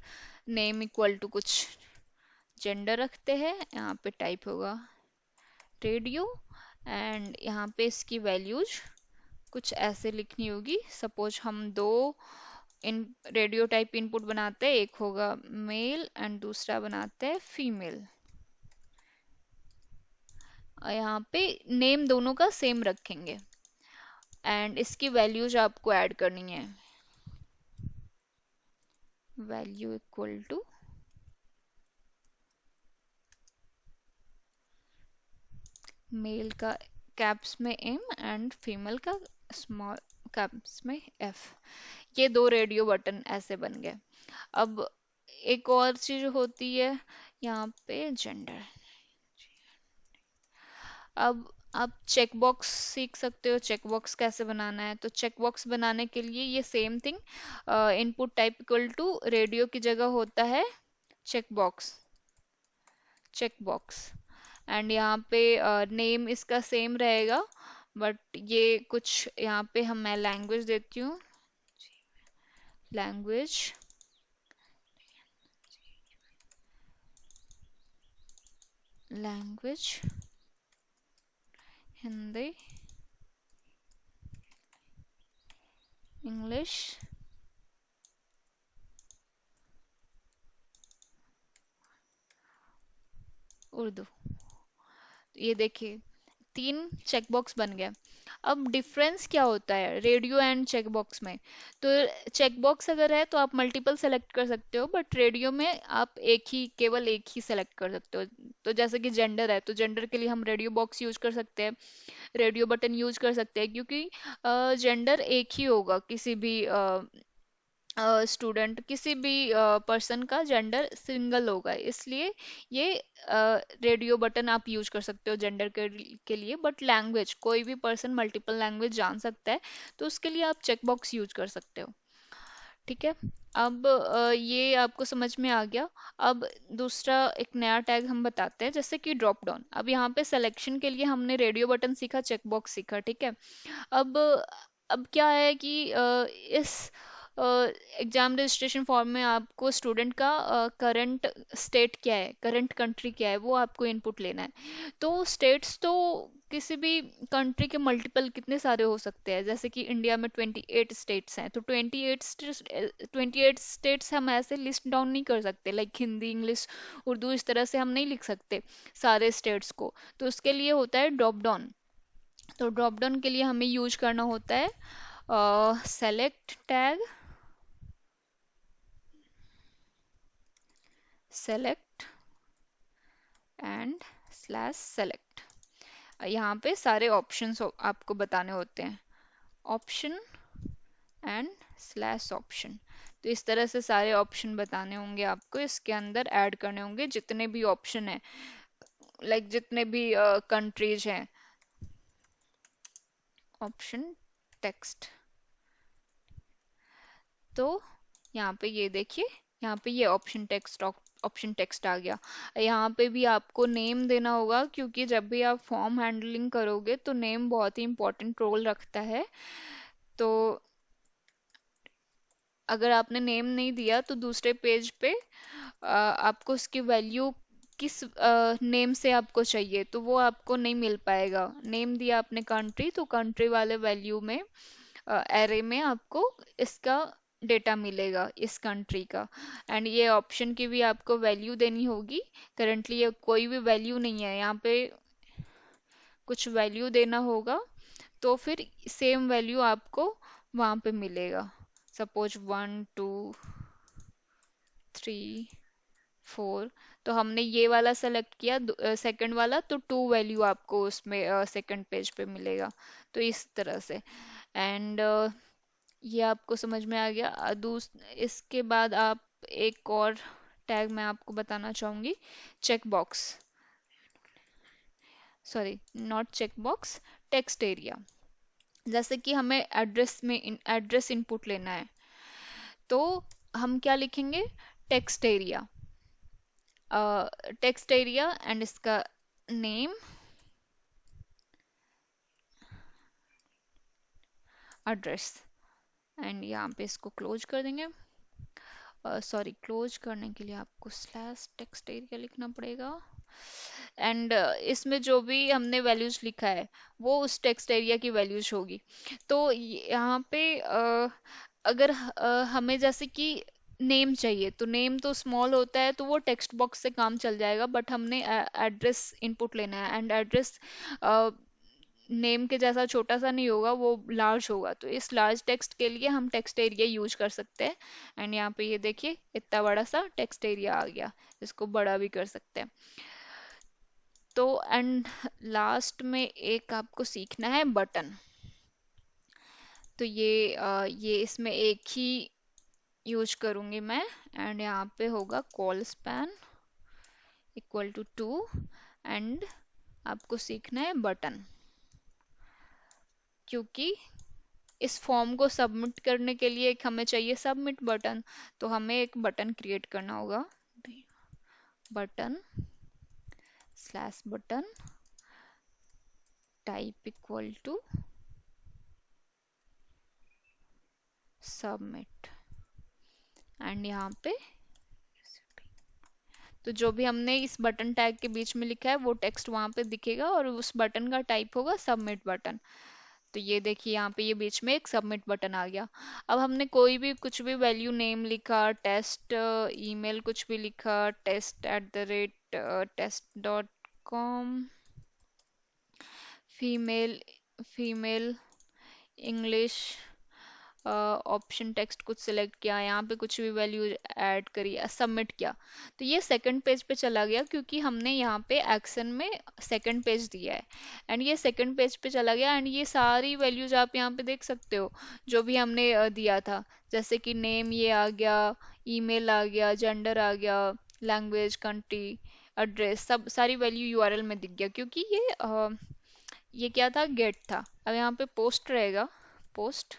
नेम इक्वल टू कुछ जेंडर रखते हैं, यहाँ पे टाइप होगा रेडियो। एंड यहाँ पे इसकी वैल्यूज कुछ ऐसे लिखनी होगी। सपोज हम दो इन रेडियो टाइप इनपुट बनाते हैं, एक होगा मेल एंड दूसरा बनाते हैं फीमेल। और यहाँ पे नेम दोनों का सेम रखेंगे एंड इसकी वैल्यूज आपको ऐड करनी है। वैल्यू इक्वल टू मेल का कैप्स में एम एंड फीमेल का स्मॉल कैप्स में एफ। ये दो रेडियो बटन ऐसे बन गए। अब एक और चीज होती है यहाँ पे, जेंडर। अब आप चेक बॉक्स सीख सकते हो, चेक बॉक्स कैसे बनाना है। तो चेक बॉक्स बनाने के लिए ये same thing, input type equal to radio की जगह होता है check box, check box. And यहाँ पे नेम इसका सेम रहेगा, बट ये कुछ यहाँ पे हम मैं लैंग्वेज देती हूँ, language, language Hindi, English, Urdu. ये देखिए तीन चेक बॉक्स बन गए। अब डिफरेंस क्या होता है रेडियो एंड चेक बॉक्स में? तो चेक बॉक्स अगर है तो आप मल्टीपल सेलेक्ट कर सकते हो, बट रेडियो में आप एक ही, केवल एक ही सेलेक्ट कर सकते हो। तो जैसे कि जेंडर है तो जेंडर के लिए हम रेडियो बॉक्स यूज कर सकते हैं, रेडियो बटन यूज कर सकते हैं, क्योंकि जेंडर एक ही होगा किसी भी स्टूडेंट, किसी भी पर्सन का जेंडर सिंगल होगा, इसलिए ये रेडियो बटन आप यूज कर सकते हो जेंडर के लिए। बट लैंग्वेज, कोई भी पर्सन मल्टीपल लैंग्वेज जान सकता है, तो उसके लिए आप चेक बॉक्स यूज कर सकते हो। ठीक है। अब ये आपको समझ में आ गया। अब दूसरा एक नया टैग हम बताते हैं, जैसे कि ड्रॉप डाउन। अब यहाँ पे सिलेक्शन के लिए हमने रेडियो बटन सीखा, चेक बॉक्स सीखा, ठीक है। अब अब क्या है कि इस एग्जाम रजिस्ट्रेशन फॉर्म में आपको स्टूडेंट का करंट स्टेट क्या है, करंट कंट्री क्या है, वो आपको इनपुट लेना है। तो स्टेट्स तो किसी भी कंट्री के मल्टीपल कितने सारे हो सकते हैं, जैसे कि इंडिया में 28 स्टेट्स हैं, तो 28 स्टेट्स हम ऐसे लिस्ट डाउन नहीं कर सकते, लाइक हिंदी, इंग्लिश, उर्दू, इस तरह से हम नहीं लिख सकते सारे स्टेट्स को। तो उसके लिए होता है ड्रॉप डाउन। तो ड्रॉप डाउन के लिए हमें यूज करना होता है select tag, select and slash select. यहाँ पे सारे ऑप्शंस आपको बताने होते हैं, ऑप्शन एंड स्लैश ऑप्शन। तो इस तरह से सारे ऑप्शन बताने होंगे आपको, इसके अंदर ऐड करने होंगे जितने भी ऑप्शन है, लाइक जितने भी कंट्रीज हैं। Option text. तो यहाँ पे ये देखिए, यहाँ पे ये ऑप्शन टेक्स्ट आ गया। यहाँ पे भी आपको नेम देना होगा, क्योंकि जब भी आप फॉर्म हैंडलिंग करोगे तो नेम बहुत ही इंपॉर्टेंट रोल रखता है। तो अगर आपने नेम नहीं दिया तो दूसरे पेज पे आपको उसकी वैल्यू किस नेम से आपको चाहिए, तो वो आपको नहीं मिल पाएगा। नेम दिया आपने कंट्री, तो कंट्री वाले वैल्यू में एरे में आपको इसका डेटा मिलेगा, इस कंट्री का। एंड ये ऑप्शन की भी आपको वैल्यू देनी होगी। करंटली ये कोई भी वैल्यू नहीं है, यहाँ पे कुछ वैल्यू देना होगा, तो फिर सेम वैल्यू आपको वहां पे मिलेगा। सपोज 1 2 3 4। तो हमने ये वाला सेलेक्ट किया सेकंड वाला, तो 2 वैल्यू आपको उसमें सेकंड पेज पे मिलेगा। तो इस तरह से। एंड ये आपको समझ में आ गया। इसके बाद आप एक और टैग मैं आपको बताना चाहूंगी, check box, sorry not check box, text area. जैसे कि हमें एड्रेस इनपुट लेना है, तो हम क्या लिखेंगे, text area, text area and इसका नेम, एड्रेस। एंड यहाँ पे इसको क्लोज कर देंगे। सॉरी, क्लोज करने के लिए आपको स्लैश टेक्स्ट एरिया लिखना पड़ेगा। एंड इसमें जो भी हमने वैल्यूज लिखा है वो उस टेक्स्ट एरिया की वैल्यूज होगी। तो यहाँ पे अगर हमें जैसे कि नेम चाहिए, तो नेम तो स्मॉल होता है, तो वो टेक्स्ट बॉक्स से काम चल जाएगा, बट हमने एड्रेस इनपुट लेना है, एंड एड्रेस नेम के जैसा छोटा सा नहीं होगा, वो लार्ज होगा। तो इस लार्ज टेक्स्ट के लिए हम टेक्स्ट एरिया यूज कर सकते हैं। एंड यहाँ पे ये देखिए इतना बड़ा सा टेक्स्ट एरिया आ गया, इसको बड़ा भी कर सकते हैं। तो एंड लास्ट में एक आपको सीखना है बटन। तो ये इसमें एक ही यूज करूंगी मैं। एंड यहाँ पे होगा call span equal to 2। And आपको सीखना है बटन, क्योंकि इस फॉर्म को सबमिट करने के लिए एक हमें चाहिए सबमिट बटन। तो हमें एक बटन क्रिएट करना होगा। Button slash button type equal to submit. And यहाँ पे तो जो भी हमने इस बटन टैग के बीच में लिखा है वो टेक्स्ट वहां पे दिखेगा, और उस बटन का टाइप होगा सबमिट बटन। तो ये देखिए यहाँ पे ये बीच में एक सबमिट बटन आ गया। अब हमने कोई भी कुछ भी वैल्यू नेम लिखा, टेस्ट ईमेल कुछ भी लिखा, test@test.com, female female English, option text कुछ सिलेक्ट किया, यहाँ पे कुछ भी वैल्यू ऐड करी, सबमिट किया। तो ये सेकंड पेज पे चला गया, क्योंकि हमने यहाँ पे एक्शन में सेकंड पेज दिया है। एंड ये सेकंड पेज पे चला गया। एंड ये सारी वैल्यूज आप यहाँ पे देख सकते हो जो भी हमने दिया था। जैसे कि नेम ये आ गया, ईमेल आ गया, जेंडर आ गया, लैंग्वेज, कंट्री, एड्रेस, सब सारी वैल्यू यूआरएल में दिख गया, क्योंकि ये क्या था, गेट था। अब यहाँ पे पोस्ट रहेगा, पोस्ट।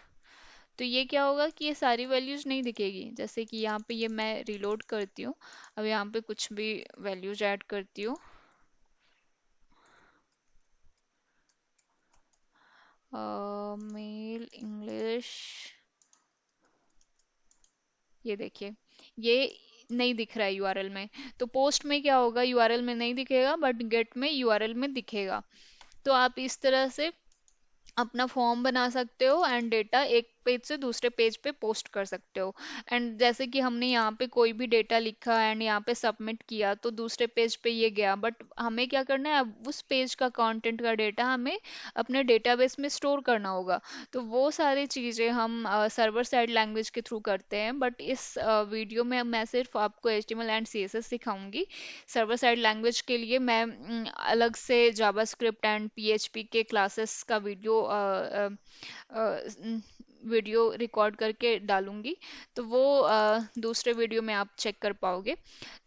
तो ये क्या होगा कि ये सारी वैल्यूज नहीं दिखेगी। जैसे कि यहाँ पे ये मैं रिलोड करती हूँ। अब यहाँ पे कुछ भी वैल्यूज ऐड करती हूँ। मेल इंग्लिश, ये देखिए ये नहीं दिख रहा है यूआरएल में। तो पोस्ट में क्या होगा, यूआरएल में नहीं दिखेगा बट गेट में यूआरएल में दिखेगा। तो आप इस तरह से अपना फॉर्म बना सकते हो एंड डेटा एक पेज से दूसरे पेज पे पोस्ट कर सकते हो। एंड जैसे कि हमने यहाँ पे कोई भी डेटा लिखा एंड यहाँ पे सबमिट किया तो दूसरे पेज पे ये गया, बट हमें क्या करना है, अब उस पेज का कंटेंट का डेटा हमें अपने डेटाबेस में स्टोर करना होगा। तो वो सारी चीज़ें हम सर्वर साइड लैंग्वेज के थ्रू करते हैं, बट इस वीडियो में मैं सिर्फ आपको HTML एंड CSS सिखाऊंगी। सर्वर साइड लैंग्वेज के लिए मैं अलग से जावास्क्रिप्ट एंड PHP के क्लासेस का वीडियो रिकॉर्ड करके डालूंगी। तो वो दूसरे वीडियो में आप चेक कर पाओगे।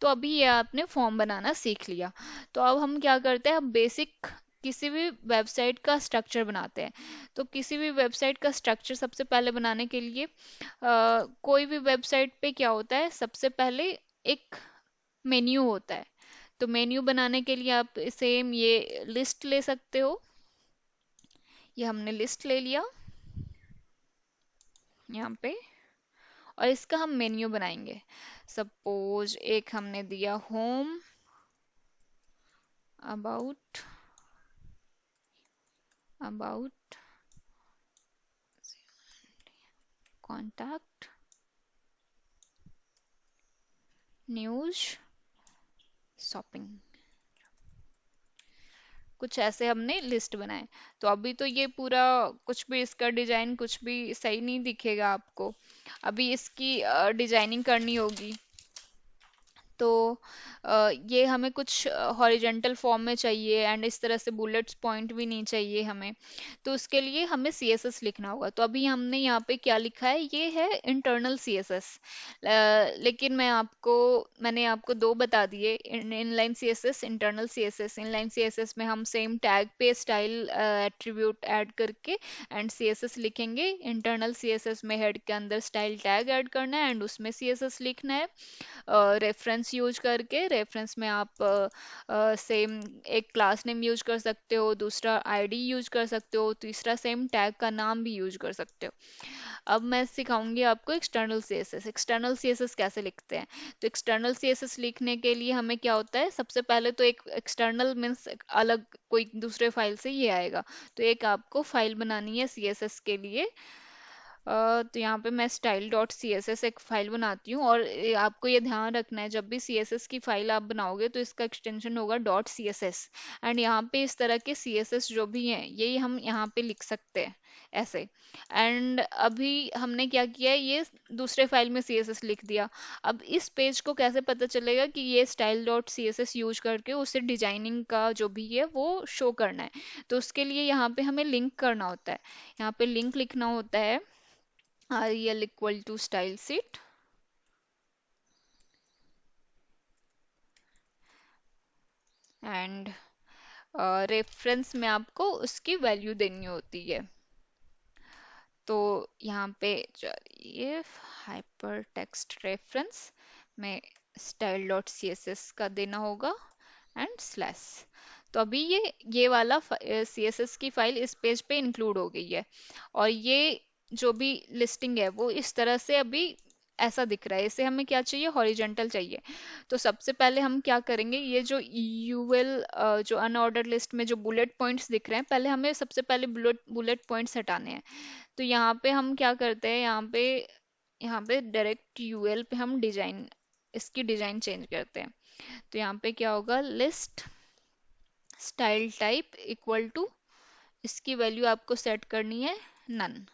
तो अभी ये आपने फॉर्म बनाना सीख लिया। तो अब हम क्या करते हैं, हम बेसिक किसी भी वेबसाइट का स्ट्रक्चर बनाते हैं। तो किसी भी वेबसाइट का स्ट्रक्चर सबसे पहले बनाने के लिए कोई भी वेबसाइट पे क्या होता है, सबसे पहले एक मेन्यू होता है। तो मेन्यू बनाने के लिए आप सेम ये लिस्ट ले सकते हो। ये हमने लिस्ट ले लिया यहाँ पे, और इसका हम मेन्यू बनाएंगे। सपोज एक हमने दिया home, about, about, contact, news, shopping, कुछ ऐसे हमने लिस्ट बनाए। तो अभी तो ये पूरा कुछ भी इसका डिजाइन कुछ भी सही नहीं दिखेगा आपको। अभी इसकी डिजाइनिंग करनी होगी। तो ये हमें कुछ हॉरिजेंटल फॉर्म में चाहिए एंड इस तरह से बुलेट्स पॉइंट भी नहीं चाहिए हमें। तो उसके लिए हमें CSS लिखना होगा। तो अभी हमने यहाँ पे क्या लिखा है, ये है इंटरनल CSS। लेकिन मैंने आपको दो बता दिए, inline CSS, internal CSS। Inline CSS में हम सेम टैग पे स्टाइल एट्रीब्यूट ऐड करके एंड CSS लिखेंगे। इंटरनल CSS में हेड के अंदर स्टाइल टैग ऐड करना है एंड उसमें CSS लिखना है। रेफरेंस यूज करके, रेफरेंस में आप सेम एक क्लास नेम यूज कर सकते हो, दूसरा आईडी यूज कर सकते हो, तीसरा सेम टैग का नाम भी यूज कर सकते हो। अब मैं सिखाऊंगी आपको एक्सटर्नल CSS। एक्सटर्नल CSS कैसे लिखते हैं। तो एक्सटर्नल CSS लिखने के लिए हमें क्या होता है, सबसे पहले तो एक एक्सटर्नल मीन्स अलग कोई दूसरे फाइल से ये आएगा। तो एक आपको फाइल बनानी है CSS के लिए। तो यहाँ पे मैं style dot C S S एक फाइल बनाती हूँ, और आपको ये ध्यान रखना है जब भी सी एस एस की फाइल आप बनाओगे तो इसका एक्सटेंशन होगा dot C S S. And यहाँ पे इस तरह के सी एस एस जो भी हैं यही हम यहाँ पे लिख सकते हैं ऐसे। एंड अभी हमने क्या किया है, ये दूसरे फाइल में सी एस एस लिख दिया। अब इस पेज को कैसे पता चलेगा कि ये style dot C S S use करके उसे डिजाइनिंग का जो भी है वो शो करना है। तो उसके लिए यहाँ पे हमें लिंक करना होता है। यहाँ पे लिंक लिखना होता है rel equal to style sheet, and reference में आपको उसकी वैल्यू देनी होती है। तो यहाँ पे ये हाइपर टेक्स्ट रेफरेंस में style dot C S S का देना होगा एंड स्लैश। तो अभी ये वाला सी एस एस की फाइल इस पेज पे इंक्लूड हो गई है। और ये जो भी लिस्टिंग है वो इस तरह से अभी ऐसा दिख रहा है। इसे हमें क्या चाहिए, हॉरिजेंटल चाहिए। तो सबसे पहले हम क्या करेंगे, ये जो यूएल जो अनऑर्डर लिस्ट में जो बुलेट पॉइंट्स दिख रहे हैं, पहले हमें सबसे पहले बुलेट बुलेट पॉइंट्स हटाने हैं। तो यहाँ पे हम क्या करते हैं, यहाँ पे डायरेक्ट यूएल पे हम डिजाइन, इसकी डिजाइन चेंज करते हैं। तो यहाँ पे क्या होगा, list style type equal to, इसकी वैल्यू आपको सेट करनी है नन।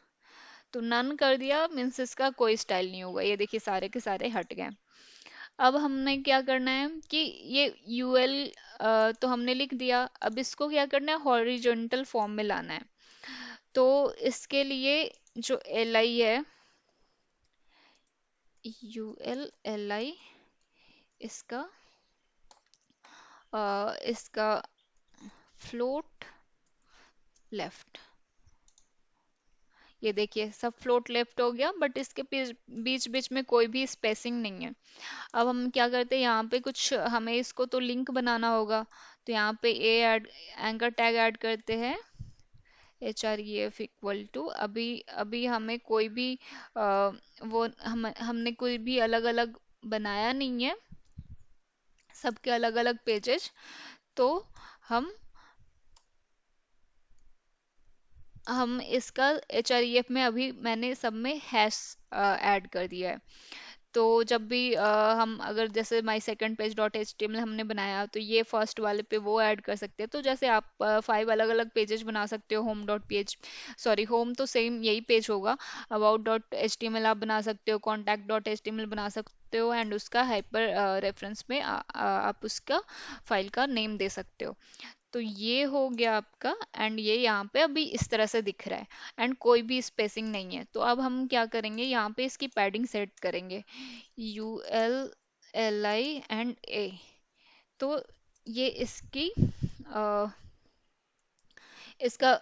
तो नन कर दिया मीन्स इसका कोई स्टाइल नहीं होगा। ये देखिए सारे के सारे हट गए। अब हमने क्या करना है कि ये यूएल तो हमने लिख दिया। अब इसको क्या करना है, हॉरिजॉन्टल फॉर्म में लाना है। तो इसके लिए जो एल आई है, ULLI, इसका इसका फ्लोट लेफ्ट, ये देखिए सब फ्लोट लेफ्ट हो गया, बट इसके बीच बीच में कोई भी स्पेसिंग नहीं है। अब हम क्या करते हैं, यहाँ पे कुछ हमें इसको तो लिंक बनाना होगा। तो यहाँ पे ए ऐड, एंकर टैग ऐड करते हैं, href इक्वल टू, अभी अभी हमें कोई भी वो हमने कोई भी अलग अलग बनाया नहीं है, सबके अलग अलग पेजेस। तो हम हम इसका href में अभी मैंने सब में हैश ऐड कर दिया है। तो जब भी हम अगर जैसे my second page dot H T M L हमने बनाया, तो ये फर्स्ट वाले पे वो ऐड कर सकते हैं। तो जैसे आप 5 अलग अलग पेजेस बना सकते हो, home dot P H, sorry home तो सेम यही पेज होगा। About dot H T M L आप बना सकते हो, contact dot H T M L बना सकते हो, एंड उसका हाइपर रेफरेंस में आप उसका फाइल का नेम दे सकते हो। तो ये हो गया आपका, एंड ये यहाँ पे अभी इस तरह से दिख रहा है, एंड कोई भी स्पेसिंग नहीं है। तो अब हम क्या करेंगे, यहाँ पे इसकी पैडिंग सेट करेंगे, ULLI एंड A। तो ये इसकी इसका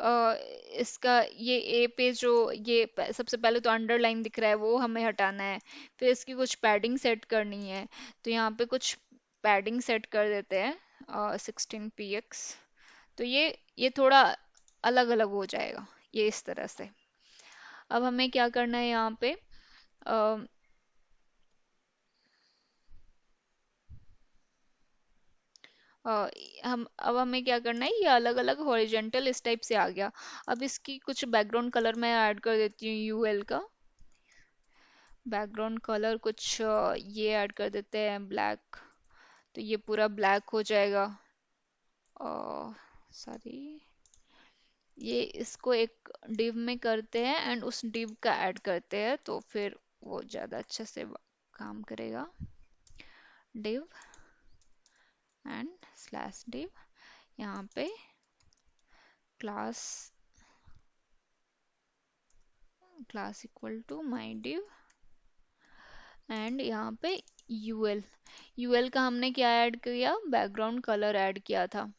अ, इसका ये ए पे जो ये सबसे पहले तो अंडरलाइन दिख रहा है वो हमें हटाना है। फिर इसकी कुछ पैडिंग सेट करनी है। तो यहाँ पे कुछ पैडिंग सेट कर देते हैं 16 px। तो ये थोड़ा अलग अलग हो जाएगा, ये इस तरह से। अब हमें क्या करना है यहाँ पे, अ, अ, हम अब हमें क्या करना है, ये अलग अलग हॉरिजेंटल इस टाइप से आ गया। अब इसकी कुछ बैकग्राउंड कलर मैं ऐड कर देती हूँ, यूएल का बैकग्राउंड कलर कुछ ये ऐड कर देते हैं ब्लैक। तो ये पूरा ब्लैक हो जाएगा। सॉरी, ये इसको एक डिव में करते हैं एंड उस डिव का ऐड करते हैं, तो फिर वो ज़्यादा अच्छे से काम करेगा। डिव एंड स्लैश डिव, यहाँ पे class, class equal to my div, and यहाँ पे यूएल, यूएल का हमने क्या ऐड किया, बैकग्राउंड कलर ऐड किया था।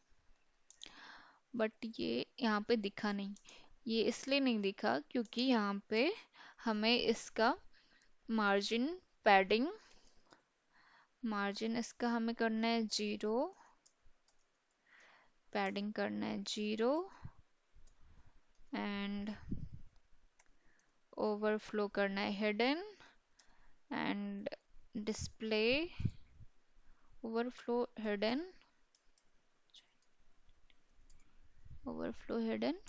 बट ये यहाँ पे दिखा नहीं। ये इसलिए नहीं दिखा क्योंकि यहाँ पे हमें इसका मार्जिन पैडिंग, मार्जिन इसका हमें करना है 0, पैडिंग करना है 0, एंड ओवरफ्लो करना है hidden, and display overflow hidden, overflow hidden,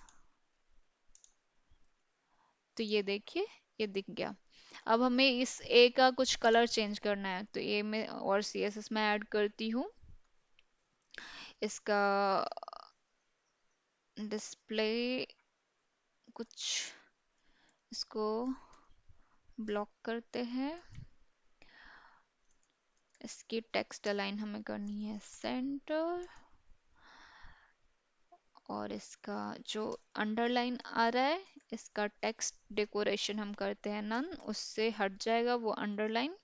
तो ये देखिए, ये दिख गया। अब हमें इस ए का कुछ कलर चेंज करना है, तो ए में और सीएसएस में ऐड करती हूँ इसका डिस्प्ले कुछ, इसको ब्लॉक करते हैं। इसकी टेक्स्ट अलाइन हमें करनी है सेंटर, और इसका जो अंडरलाइन आ रहा है इसका टेक्स्ट डेकोरेशन हम करते हैं नन, उससे हट जाएगा वो अंडरलाइन।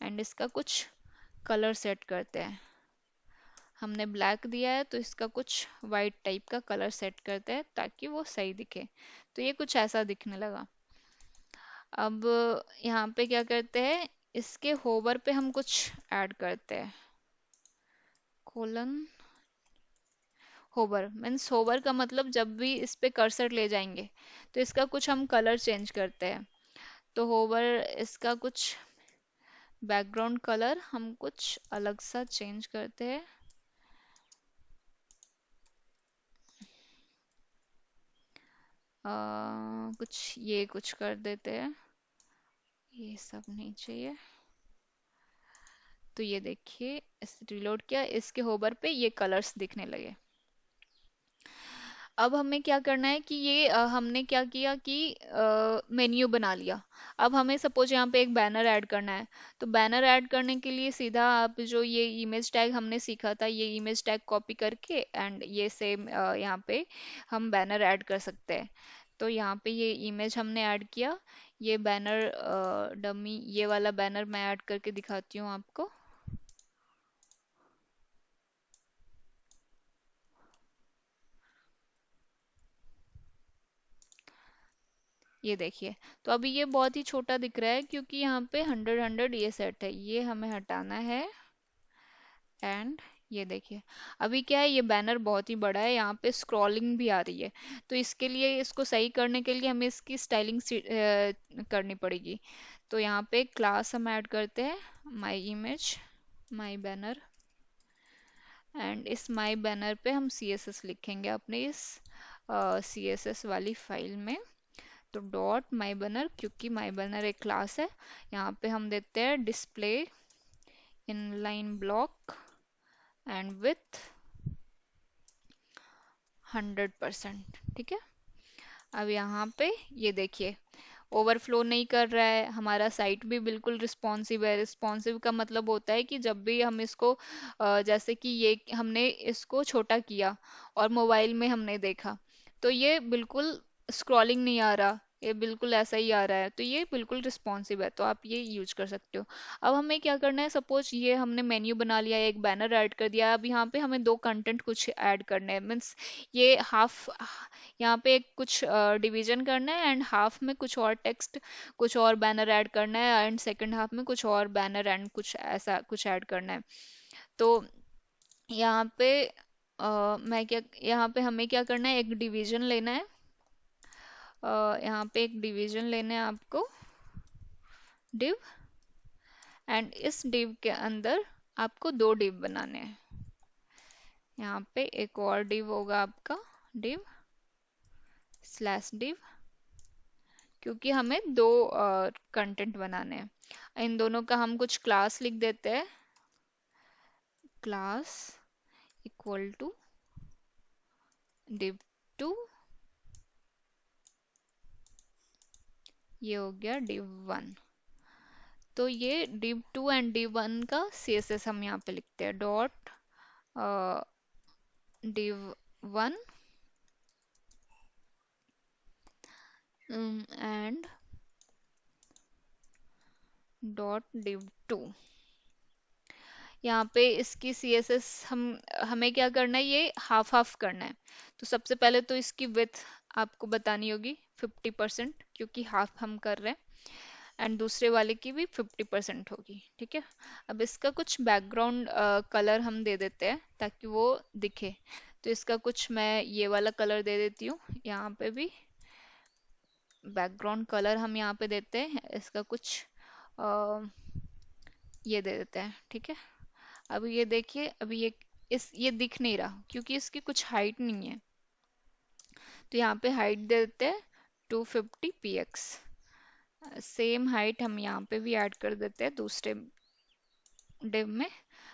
एंड इसका कुछ कलर सेट करते हैं। हमने ब्लैक दिया है तो इसका कुछ वाइट टाइप का कलर सेट करते हैं ताकि वो सही दिखे। तो ये कुछ ऐसा दिखने लगा। अब यहाँ पे क्या करते हैं, इसके होवर पे हम कुछ ऐड करते हैं, कोलन। होवर मीन्स, होवर का मतलब जब भी इस पे कर्सर ले जाएंगे तो इसका कुछ हम कलर चेंज करते हैं। तो होवर, इसका कुछ बैकग्राउंड कलर हम कुछ अलग सा चेंज करते हैं। कुछ ये कुछ कर देते हैं, ये सब नहीं चाहिए। तो ये देखिए, इस रिलोड किया, इसके होवर पे ये कलर्स दिखने लगे। अब हमें क्या करना है कि ये हमने क्या किया कि मेन्यू बना लिया। अब हमें सपोज यहाँ पे एक बैनर ऐड करना है। तो बैनर ऐड करने के लिए सीधा आप जो ये इमेज टैग हमने सीखा था, ये इमेज टैग कॉपी करके एंड ये सेम यहाँ पे हम बैनर ऐड कर सकते हैं। तो यहाँ पे ये इमेज हमने ऐड किया। ये बैनर डमी, ये वाला बैनर मैं ऐड करके दिखाती हूँ आपको। ये देखिए, तो अभी ये बहुत ही छोटा दिख रहा है क्योंकि यहाँ पे 100 ये सेट है, ये हमें हटाना है। एंड ये देखिए, अभी क्या है, ये बैनर बहुत ही बड़ा है, यहाँ पे स्क्रॉलिंग भी आ रही है। तो इसके लिए, इसको सही करने के लिए हमें इसकी स्टाइलिंग करनी पड़ेगी। तो यहाँ पे क्लास हम ऐड करते हैं, my image, my banner. And इस माई बैनर पे हम सीएसएस लिखेंगे अपने इस सीएसएस वाली फाइल में। तो डॉट माई बैनर, क्योंकि माई बैनर एक क्लास है। यहाँ पे हम देते हैं display inline block and with 100%। ठीक है। अब यहाँ पे ये देखिए, ओवरफ्लो नहीं कर रहा है, हमारा साइट भी बिल्कुल रिस्पॉन्सिव है। रिस्पॉन्सिव का मतलब होता है कि जब भी हम इसको जैसे कि ये हमने इसको छोटा किया और मोबाइल में हमने देखा, तो ये बिल्कुल स्क्रॉलिंग नहीं आ रहा, ये बिल्कुल ऐसा ही आ रहा है। तो ये बिल्कुल रिस्पॉन्सिव है, तो आप ये यूज कर सकते हो। अब हमें क्या करना है, सपोज ये हमने मेन्यू बना लिया, एक बैनर ऐड कर दिया। अब यहाँ पे हमें दो कंटेंट कुछ ऐड करने हैं, मीन्स ये हाफ, यहाँ पे एक कुछ डिवीजन करना है एंड हाफ में कुछ और टेक्स्ट, कुछ और बैनर ऐड करना है, एंड सेकंड हाफ में कुछ और बैनर एंड कुछ ऐसा कुछ ऐड करना है। तो यहाँ पे मैं क्या, यहाँ पे हमें क्या करना है, एक डिवीजन लेना है। यहाँ पे एक डिवीजन लेना है आपको, डिव। एंड इस डिव के अंदर आपको दो डिव बनाने हैं। यहाँ पे एक और डिव होगा आपका, डिव स्लैश डिव, क्योंकि हमें दो कंटेंट बनाने हैं। इन दोनों का हम कुछ क्लास लिख देते हैं, क्लास इक्वल टू div2। ये हो गया div1। तो ये div2 एंड div1 का css हम यहाँ पे लिखते हैं, dot div1 and dot div2। यहाँ पे इसकी CSS हमें क्या करना है, ये हाफ हाफ करना है। तो सबसे पहले तो इसकी विथ आपको बतानी होगी 50%, क्योंकि हाफ हम कर रहे हैं। एंड दूसरे वाले की भी 50% होगी। ठीक है। अब इसका कुछ बैकग्राउंड कलर हम दे देते हैं ताकि वो दिखे। तो इसका कुछ मैं ये वाला कलर दे देती हूँ। यहाँ पे भी बैकग्राउंड कलर हम यहाँ पे देते हैं, इसका कुछ अ, ये दे देते हैं। ठीक है। अब ये देखिए, अभी ये दिख नहीं रहा क्योंकि इसकी कुछ हाइट नहीं है। तो यहाँ पे हाइट दे देते हैं 250 px। सेम हाइट हम यहाँ पे भी ऐड कर देते हैं दूसरे डिव में।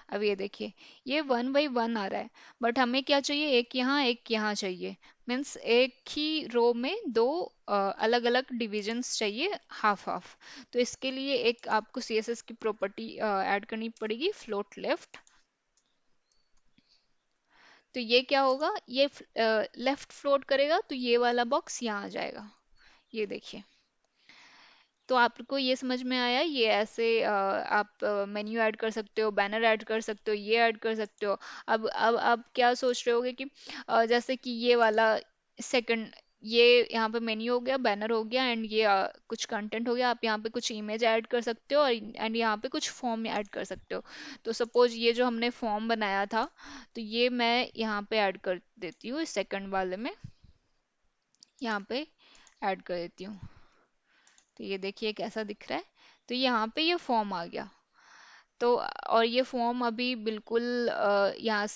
अब ये देखिए, ये 1 बाई 1 आ रहा है, बट हमें क्या चाहिए, एक यहाँ चाहिए। मीन्स एक ही रो में दो अलग अलग डिविजन्स चाहिए, हाफ हाफ। तो इसके लिए एक आपको सीएसएस की प्रॉपर्टी ऐड करनी पड़ेगी, फ्लोट लेफ्ट। तो ये क्या होगा, ये लेफ्ट फ्लोट करेगा तो ये वाला बॉक्स यहाँ आ जाएगा। ये देखिए। तो आपको ये समझ में आया, ये ऐसे आप मेन्यू ऐड कर सकते हो, बैनर ऐड कर सकते हो, ये ऐड कर सकते हो। अब आप क्या सोच रहे होगे कि जैसे कि ये वाला सेकंड, ये यहाँ पे मेन्यू हो गया, बैनर हो गया, एंड ये कुछ कंटेंट हो गया। आप यहाँ पे कुछ इमेज ऐड कर सकते हो और एंड यहाँ पे कुछ फॉर्म ऐड कर सकते हो। तो सपोज ये जो हमने फॉर्म बनाया था, तो ये मैं यहाँ पे ऐड कर देती हूँ, इस सेकंड वाले में यहाँ पे ऐड कर देती हूँ। तो ये देखिए कैसा दिख रहा है। तो यहाँ पे ये फॉर्म आ गया। तो और ये फॉर्म अभी बिल्कुल यहाँ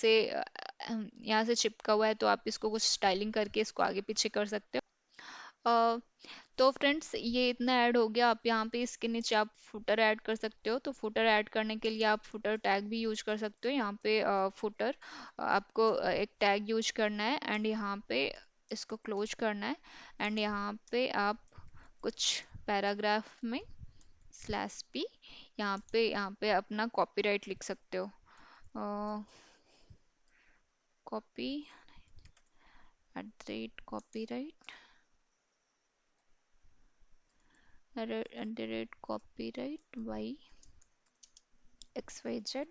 से चिपका हुआ है, तो आप इसको कुछ स्टाइलिंग करके इसको आगे पीछे कर सकते हो। तो फ्रेंड्स, ये इतना ऐड हो गया। आप यहाँ पे इसके नीचे आप फुटर ऐड कर सकते हो। तो फुटर ऐड करने के लिए आप फुटर टैग भी यूज कर सकते हो। यहाँ पे फुटर आपको एक टैग यूज करना है, एंड यहाँ पे इसको क्लोज करना है, एंड यहाँ पे आप कुछ पैराग्राफ में /p, यहाँ पे अपना कॉपीराइट लिख सकते हो। Copy @copyright @copyright y xyz,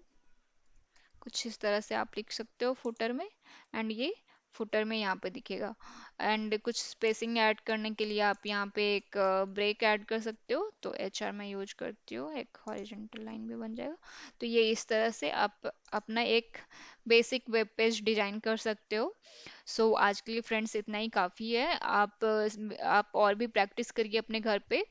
कुछ इस तरह से आप लिख सकते हो फुटर में। एंड ये फुटर में यहाँ पे दिखेगा। एंड कुछ स्पेसिंग ऐड करने के लिए आप यहाँ पे एक ब्रेक ऐड कर सकते हो। तो HR में यूज करती हूँ, एक हॉरिजॉन्टल लाइन भी बन जाएगा। तो ये इस तरह से आप अपना एक बेसिक वेब पेज डिजाइन कर सकते हो। सो आज के लिए फ्रेंड्स इतना ही काफ़ी है। आप और भी प्रैक्टिस करिए अपने घर पे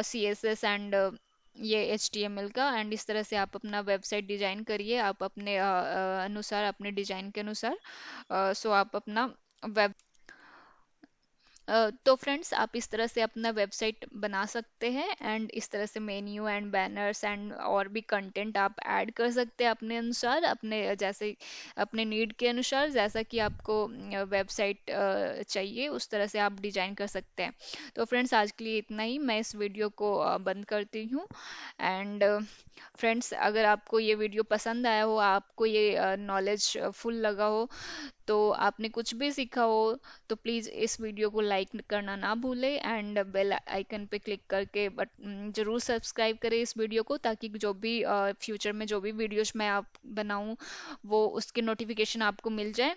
CSS एंड ये HTML का, एंड इस तरह से आप अपना वेबसाइट डिजाइन करिए, आप अपने अनुसार, अपने डिजाइन के अनुसार। सो आप अपना वेब तो फ्रेंड्स, आप इस तरह से अपना वेबसाइट बना सकते हैं, एंड इस तरह से मेन्यू एंड बैनर्स एंड और भी कंटेंट आप ऐड कर सकते हैं अपने अनुसार, अपने जैसे अपने नीड के अनुसार, जैसा कि आपको वेबसाइट चाहिए उस तरह से आप डिजाइन कर सकते हैं। तो फ्रेंड्स, आज के लिए इतना ही। मैं इस वीडियो को बंद करती हूँ। एंड फ्रेंड्स, अगर आपको ये वीडियो पसंद आया हो, आपको ये नॉलेज फुल लगा हो, तो आपने कुछ भी सीखा हो, तो प्लीज़ इस वीडियो को लाइक करना ना भूलें, एंड बेल आइकन पे क्लिक करके बट ज़रूर सब्सक्राइब करें इस वीडियो को, ताकि जो भी फ्यूचर में जो भी वीडियोस मैं आप बनाऊं, वो उसकी नोटिफिकेशन आपको मिल जाए।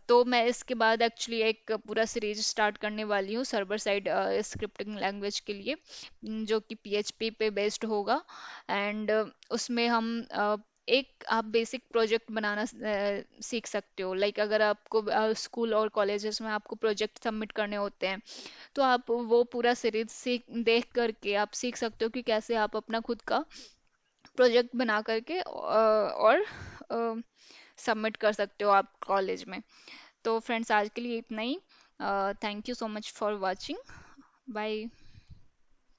तो मैं इसके बाद एक्चुअली एक पूरा सीरीज स्टार्ट करने वाली हूँ सर्वर साइड स्क्रिप्टिंग लैंग्वेज के लिए, जो कि PHP पे बेस्ड होगा। एंड उसमें हम एक आप बेसिक प्रोजेक्ट बनाना सीख सकते हो। लाइक अगर आपको स्कूल और कॉलेजेस में आपको प्रोजेक्ट सबमिट करने होते हैं, तो आप वो पूरा सीरीज सीख देख करके आप सीख सकते हो कि कैसे आप अपना खुद का प्रोजेक्ट बना करके और सबमिट कर सकते हो आप कॉलेज में। तो फ्रेंड्स, आज के लिए इतना ही। Thank you so much for watching. Bye.